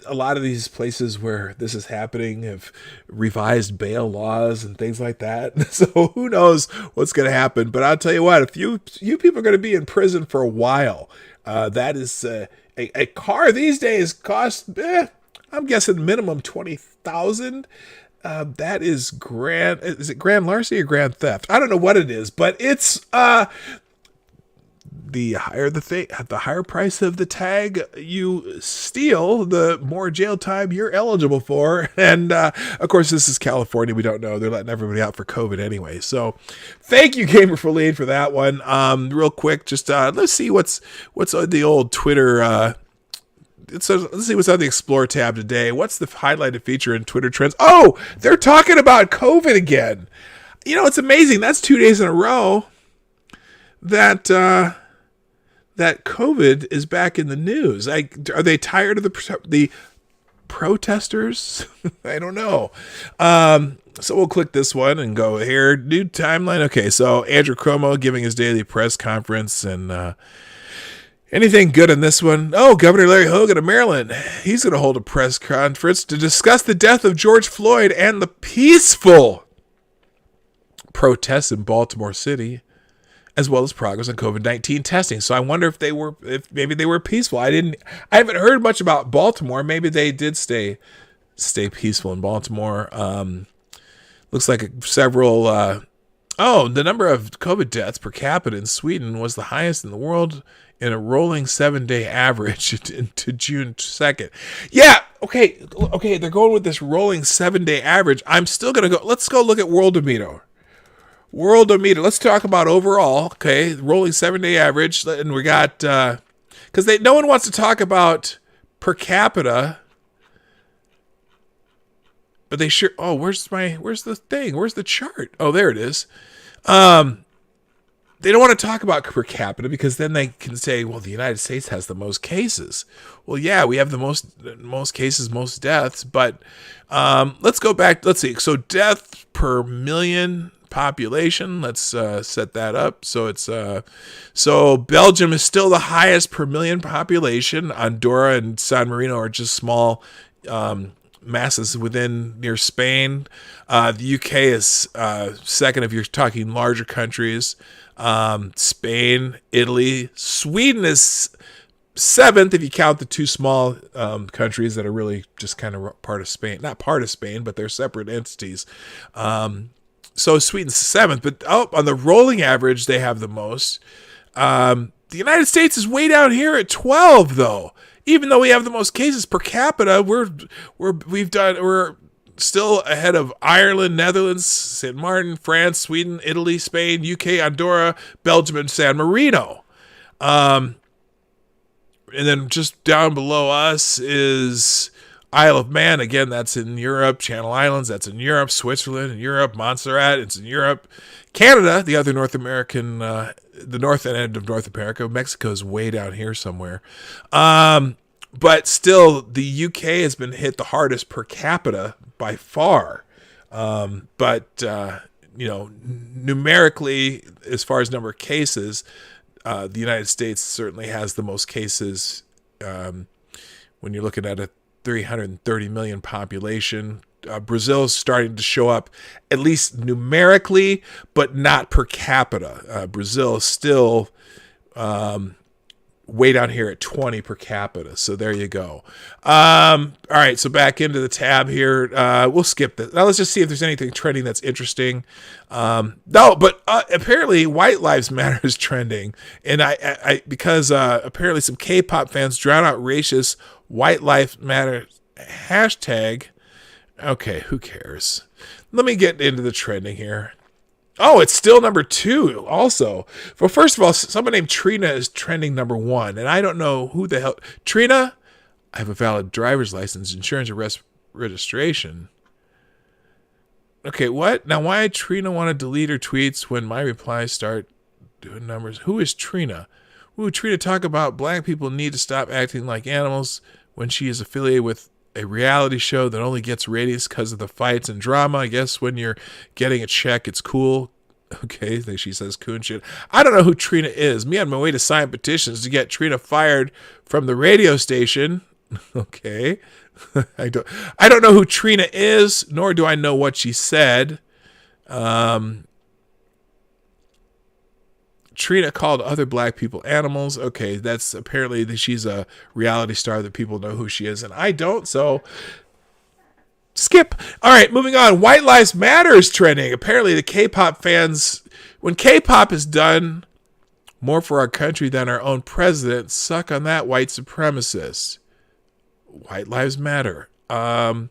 A: a lot of these places where this is happening have revised bail laws and things like that. So who knows what's going to happen. But I'll tell you what, if you people are going to be in prison for a while, that is a car these days costs, I'm guessing minimum $20,000. That is grand. Is it grand larceny or grand theft? I don't know what it is, but it's the higher price of the tag you steal, the more jail time you're eligible for. And of course, this is California. We don't know. They're letting everybody out for COVID anyway. So, thank you, Gamer for lead for that one. Real quick, just let's see what's on the old Twitter. Let's see what's on the Explore tab today. What's the highlighted feature in Twitter trends? Oh, they're talking about COVID again. You know, it's amazing. That's 2 days in a row that COVID is back in the news. Are they tired of the protesters? I don't know. So we'll click this one and go here. New timeline. Okay, so Andrew Cuomo giving his daily press conference, and Anything good in this one? Oh, Governor Larry Hogan of Maryland. He's going to hold a press conference to discuss the death of George Floyd and the peaceful protests in Baltimore City, as well as progress on COVID-19 testing. So I wonder if maybe they were peaceful. I haven't heard much about Baltimore. Maybe they did stay peaceful in Baltimore. Looks like several. The number of COVID deaths per capita in Sweden was the highest in the world in a rolling 7-day average into June 2nd. Yeah, okay, they're going with this rolling 7-day average. I'm still going to go. Let's go look at Worldometer. Let's talk about overall, okay, rolling 7-day average. And we got, because no one wants to talk about per capita, but they sure, where's the thing? Where's the chart? Oh, there it is. They don't want to talk about per capita because then they can say, well, the United States has the most cases. Well, yeah, we have the most cases, most deaths, but let's go back. Let's see. So death per million population. Let's set that up. So it's so Belgium is still the highest per million population. Andorra and San Marino are just small masses near Spain. The UK is second if you're talking larger countries. Spain, Italy, Sweden is 7th if you count the two small countries that are really just kind of part of Spain. Not part of Spain, but they're separate entities. So Sweden's 7th, but on the rolling average, they have the most. The United States is way down here at 12, though. Even though we have the most cases per capita, we're still ahead of Ireland, Netherlands, St. Martin, France, Sweden, Italy, Spain, UK, Andorra, Belgium, and San Marino. And then just down below us is Isle of Man. Again, that's in Europe. Channel Islands, that's in Europe. Switzerland in Europe. Montserrat, it's in Europe. Canada, the other North American, the north end of North America. Mexico's way down here somewhere. But still, the UK has been hit the hardest per capita by far. Numerically, as far as number of cases, the United States certainly has the most cases when you're looking at a 330 million population. Brazil is starting to show up, at least numerically, but not per capita. Brazil is still way down here at 20 per capita. So there you go. All right, so back into the tab here. We'll skip this. Now let's just see if there's anything trending that's interesting. Apparently White Lives Matter is trending, and because apparently some K-pop fans drown out racist White Lives Matter hashtag. Okay, who cares? Let me get into the trending here. Oh, it's still number 2 also. Well, first of all, someone named Trina is trending number 1, and I don't know who the hell. Trina, I have a valid driver's license, insurance, and registration. Okay, what? Now, why did Trina want to delete her tweets when my replies start doing numbers? Who is Trina? Ooh, Trina, talk about black people need to stop acting like animals when she is affiliated with a reality show that only gets ratings because of the fights and drama. I guess when you're getting a check, it's cool. Okay, she says coon shit. I don't know who Trina is. Me on my way to sign petitions to get Trina fired from the radio station. Okay. I don't know who Trina is, nor do I know what she said. Trina called other black people animals. Okay, that's apparently she's a reality star that people know who she is, and I don't, so skip. All right, moving on. White Lives Matter is trending. Apparently the K-pop fans, when K-pop is done more for our country than our own president, suck on that, white supremacist. White Lives Matter. You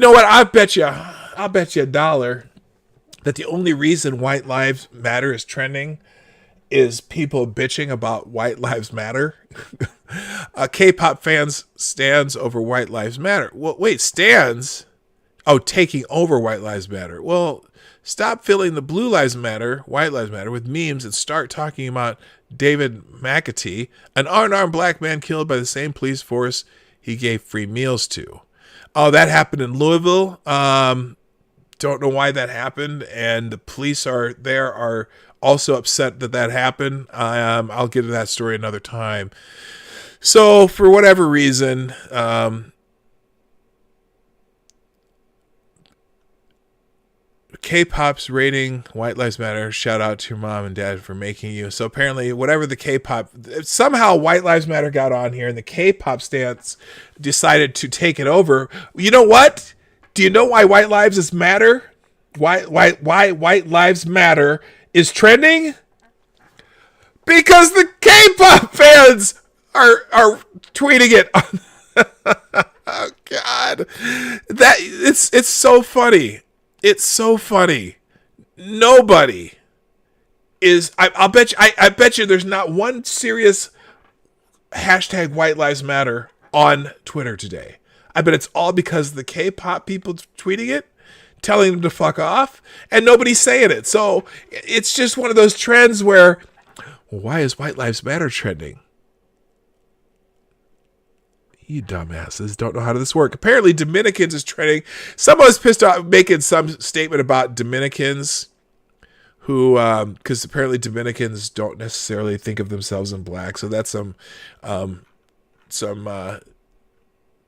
A: know what? I'll bet you $1 that the only reason White Lives Matter is trending is people bitching about White Lives Matter. K-pop fans stands over White Lives Matter. Well, wait, stands? Oh, taking over White Lives Matter. Well, stop filling the Blue Lives Matter, White Lives Matter with memes and start talking about David McAtee, an unarmed black man killed by the same police force he gave free meals to. Oh, that happened in Louisville. Don't know why that happened, and the police are also upset that happened. I'll get into that story another time. So for whatever reason, K-pop's rating White Lives Matter. Shout out to your mom and dad for making you. So apparently, whatever the K-pop, somehow White Lives Matter got on here, and the K-pop stance decided to take it over. You know what? Do you know why White Lives Matter? Why White Lives Matter is trending? Because the K-pop fans are tweeting it. Oh God, that it's so funny. It's so funny. Nobody is. I bet you there's not one serious hashtag White Lives Matter on Twitter today. I bet it's all because the K-pop people tweeting it, telling them to fuck off, and nobody's saying it. So it's just one of those trends where, well, why is White Lives Matter trending? You dumbasses don't know how this works. Apparently Dominicans is trending. Someone was pissed off making some statement about Dominicans who, because apparently Dominicans don't necessarily think of themselves in black. So that's some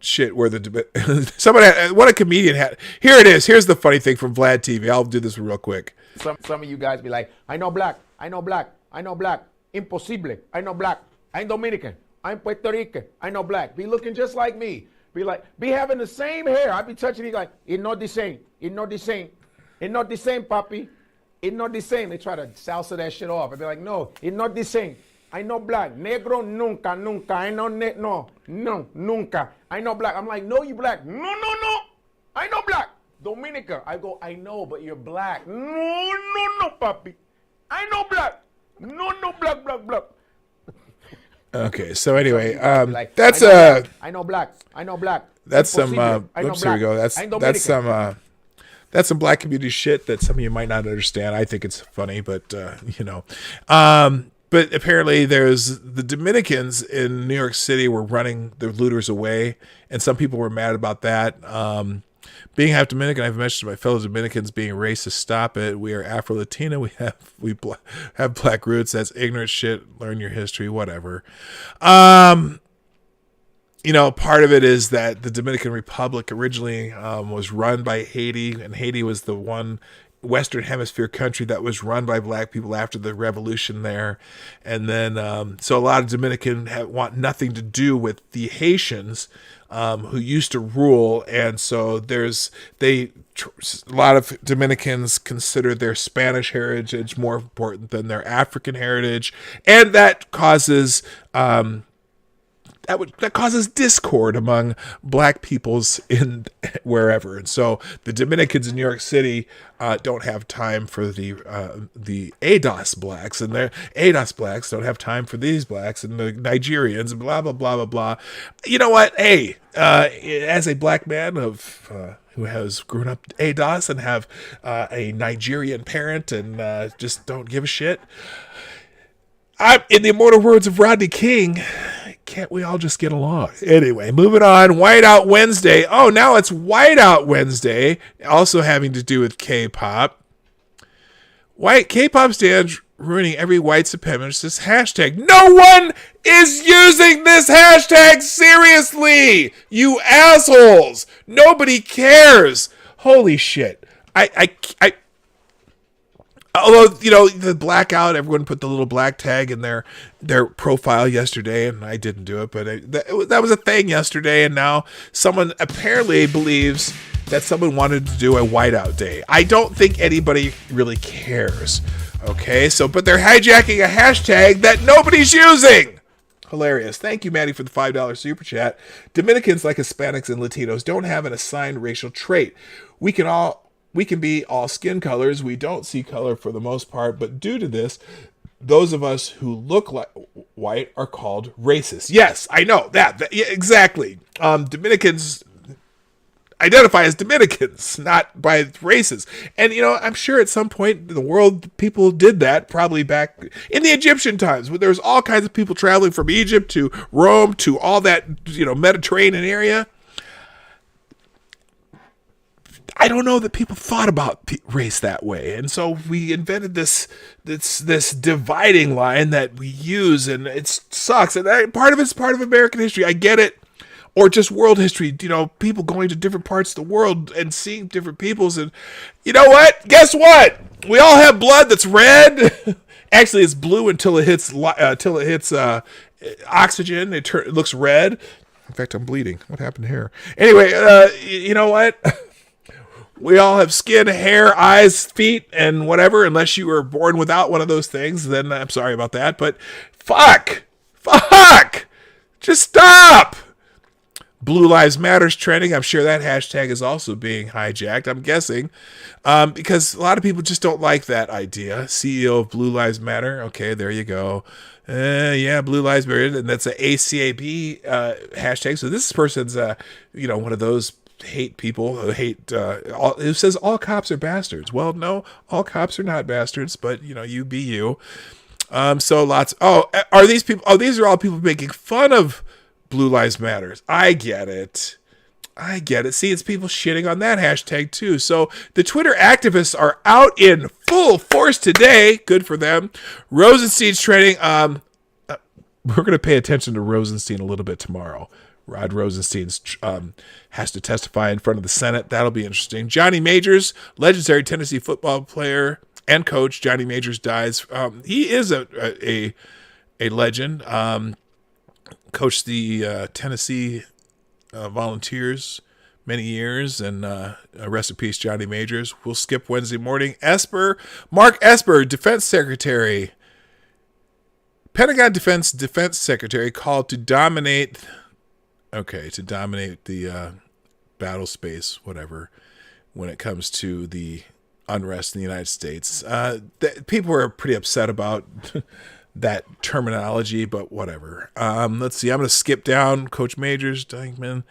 A: shit where what a comedian had. Here it is. Here's the funny thing from Vlad TV. I'll do this real quick.
K: Some of you guys be like, I know black. Impossible. I know black. I'm Dominican. I'm Puerto Rican. I know black. Be looking just like me. Be having the same hair. I be touching you like, it's not the same. It's not the same, papi. It's not the same. They try to salsa that shit off. I be like, no, it's not the same. I know black. Negro nunca. I know no, nunca. I know black. I'm like, no, you black. No. I know black. Dominica. I go, I know, but you're black. No, papi. I know black. No, black.
A: Okay, so anyway, that's
K: I know black.
A: That's some. Oops, here we go. That's some black community shit that some of you might not understand. I think it's funny, but but apparently there's the Dominicans in New York City were running the looters away, and some people were mad about that. Being half Dominican, I've mentioned to my fellow Dominicans being racist. Stop it. We are Afro-Latina. We have black roots. That's ignorant shit. Learn your history, whatever. Part of it is that the Dominican Republic originally was run by Haiti, and Haiti was the one Western Hemisphere country that was run by black people after the revolution there. And then, so a lot of Dominican want nothing to do with the Haitians, who used to rule. And so a lot of Dominicans consider their Spanish heritage more important than their African heritage. And that causes, that causes discord among black peoples in wherever. And so the Dominicans in New York City don't have time for the ADOS blacks, and their ADOS blacks don't have time for these blacks, and the Nigerians, and blah, blah, blah, blah, blah. You know what? Hey, as a black man who has grown up ADOS and have a Nigerian parent and just don't give a shit, in the immortal words of Rodney King, can't we all just get along? Anyway, moving on. Whiteout Wednesday. Oh, now it's Whiteout Wednesday. Also having to do with K-pop. K-pop stands ruining every white supremacist hashtag. No one is using this hashtag seriously, you assholes. Nobody cares. Holy shit. Although, the blackout, everyone put the little black tag in their profile yesterday, and I didn't do it, but that was a thing yesterday, and now someone apparently believes that someone wanted to do a whiteout day. I don't think anybody really cares, okay? But they're hijacking a hashtag that nobody's using. Hilarious. Thank you, Maddie, for the $5 super chat. Dominicans, like Hispanics and Latinos, don't have an assigned racial trait. We can be all skin colors. We don't see color for the most part, but due to this, those of us who look like white are called racist. Yes, I know that yeah, exactly. Dominicans identify as Dominicans, not by races. And, I'm sure at some point in the world, people did that, probably back in the Egyptian times, where there was all kinds of people traveling from Egypt to Rome to all that, Mediterranean area. I don't know that people thought about race that way. And so we invented this dividing line that we use, and it sucks. And part of it's part of American history. I get it. Or just world history, people going to different parts of the world and seeing different peoples. And you know what? Guess what? We all have blood that's red. Actually, it's blue until it hits oxygen. It looks red. In fact, I'm bleeding. What happened here? Anyway, you know what? We all have skin, hair, eyes, feet, and whatever. Unless you were born without one of those things, then I'm sorry about that. But fuck, just stop. Blue Lives Matter's trending. I'm sure that hashtag is also being hijacked, I'm guessing, because a lot of people just don't like that idea. CEO of Blue Lives Matter. Okay, there you go. Yeah, Blue Lives Matter, and that's a ACAB hashtag. So this person's, one of those hate people who hate, who says all cops are bastards. Well, no, all cops are not bastards, but, you be you. So lots. Are these people? Oh, these are all people making fun of Blue Lives Matters. I get it. See, it's people shitting on that hashtag too. So the Twitter activists are out in full force today. Good for them. Rosenstein's trending. We're going to pay attention to Rosenstein a little bit tomorrow. Rod Rosenstein has to testify in front of the Senate. That'll be interesting. Johnny Majors, legendary Tennessee football player and coach. Johnny Majors dies. He is a legend. Coached the Tennessee Volunteers many years, and rest in peace, Johnny Majors. We'll skip Wednesday morning. Mark Esper, Defense Secretary, Pentagon Defense Secretary, called to dominate the battle space, whatever, when it comes to the unrest in the United States. People are pretty upset about that terminology, but whatever. Let's see. I'm going to skip down Coach Majors, Dykeman.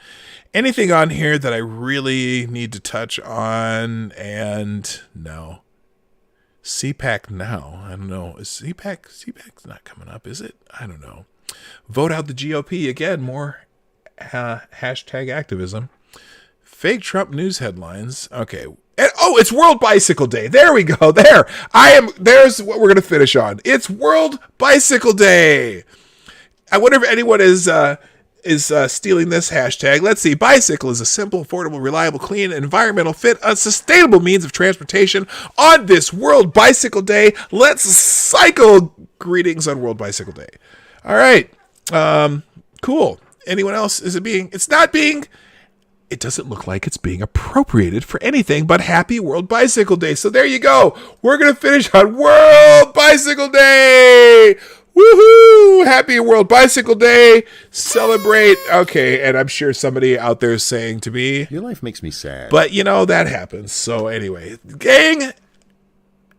A: Anything on here that I really need to touch on? And no. CPAC now. I don't know. Is CPAC's not coming up, is it? I don't know. Vote out the GOP. Again, more hashtag activism. Fake Trump news headlines. Okay. And, it's World Bicycle Day. There we go. There's what we're going to finish on. It's World Bicycle Day. I wonder if anyone is stealing this hashtag. Let's see. Bicycle is a simple, affordable, reliable, clean, environmental, fit, a sustainable means of transportation on this World Bicycle Day. Let's cycle. Greetings on World Bicycle Day. All right. Cool. Anyone else? It doesn't look like it's being appropriated for anything but Happy World Bicycle Day. So there you go. We're going to finish on World Bicycle Day. Woohoo! Happy World Bicycle Day. Celebrate. Okay, and I'm sure somebody out there is saying to me,
L: your life makes me sad.
A: But, that happens. So anyway, gang,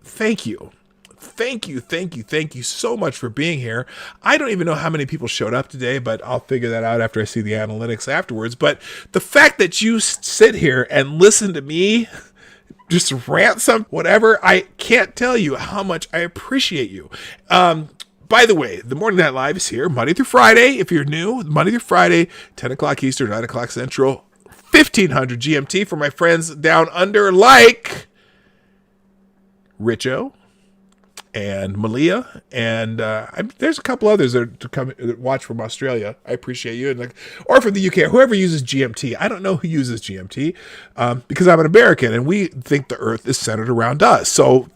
A: thank you. Thank you so much for being here. I don't even know how many people showed up today, but I'll figure that out after I see the analytics afterwards. But the fact that you sit here and listen to me just rant whatever, I can't tell you how much I appreciate you. By the way, the Morning Night Live is here Monday through Friday. If you're new, Monday through Friday, 10 o'clock Eastern, 9 o'clock Central, 1500 GMT for my friends down under like Richo and Malia, and there's a couple others that watch from Australia. I appreciate you, or from the UK, whoever uses GMT. I don't know who uses GMT because I'm an American, and we think the Earth is centered around us. So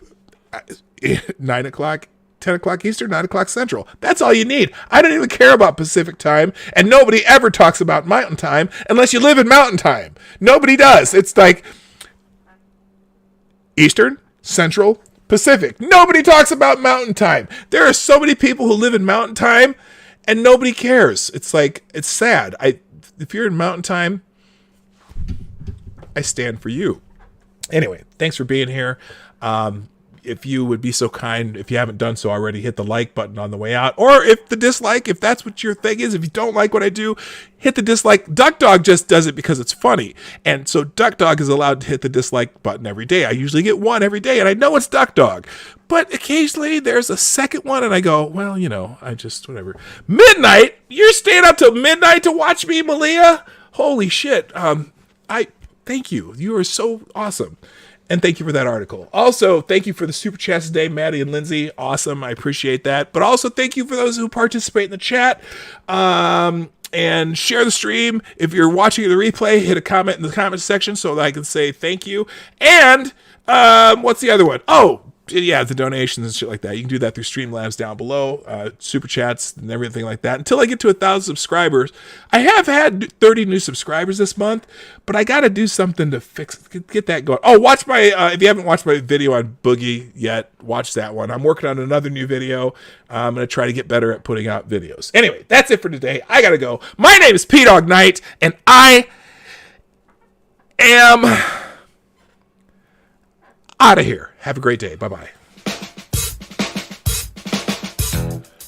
A: 9 o'clock, 10 o'clock Eastern, 9 o'clock Central. That's all you need. I don't even care about Pacific time, and nobody ever talks about Mountain time unless you live in Mountain time. Nobody does. It's like Eastern, Central, Pacific. Nobody talks about Mountain time. There are so many people who live in Mountain time and nobody cares. It's like, it's sad. If you're in Mountain time, I stand for you. Anyway, thanks for being here. If you would be so kind, if you haven't done so already, hit the like button on the way out. Or if that's what your thing is, if you don't like what I do, hit the dislike. DuckDawg just does it because it's funny. And so DuckDawg is allowed to hit the dislike button every day. I usually get one every day, and I know it's DuckDawg. But occasionally there's a second one, and I go, well, I just, whatever. Midnight? You're staying up till midnight to watch me, Malia? Holy shit. Thank you. You are so awesome. And thank you for that article. Also, thank you for the super chats today, Maddie and Lindsay. Awesome. I appreciate that. But also thank you for those who participate in the chat. And share the stream. If you're watching the replay, hit a comment in the comment section so that I can say thank you. And what's the other one? Oh, yeah, the donations and shit like that. You can do that through Streamlabs down below, super chats and everything like that. Until I get to 1,000 subscribers, I have had 30 new subscribers this month, but I got to do something to get that going. Oh, watch my, if you haven't watched my video on Boogie yet, watch that one. I'm working on another new video. I'm going to try to get better at putting out videos. Anyway, that's it for today. I got to go. My name is PDawg Knight, and I am out of here. Have a great day. Bye-bye.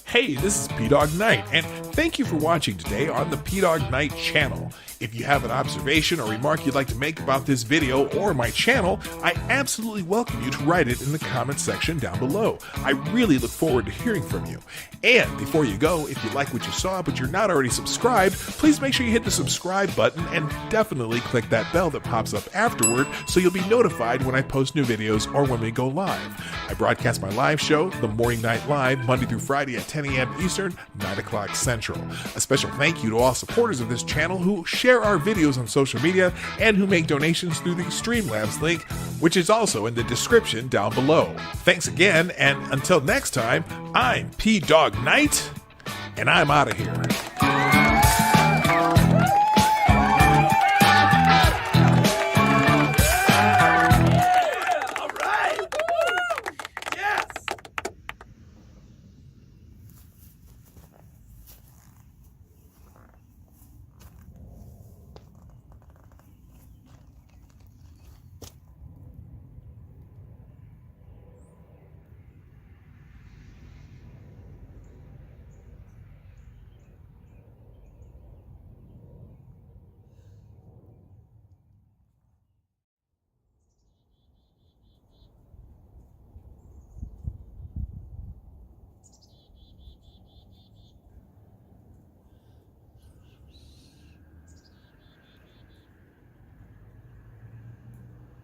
A: Hey, this is PDawg Knight, and thank you for watching today on the PDawg Knight channel. If you have an observation or remark you'd like to make about this video or my channel, I absolutely welcome you to write it in the comment section down below. I really look forward to hearing from you. And before you go, if you like what you saw but you're not already subscribed, please make sure you hit the subscribe button and definitely click that bell that pops up afterward so you'll be notified when I post new videos or when we go live. I broadcast my live show, The Morning Night Live, Monday through Friday at 10 a.m. Eastern, 9 o'clock Central. A special thank you to all supporters of this channel who share our videos on social media and who make donations through the Streamlabs link, which is also in the description down below. Thanks again, and until next time, I'm PDawg Knight, and I'm out of here.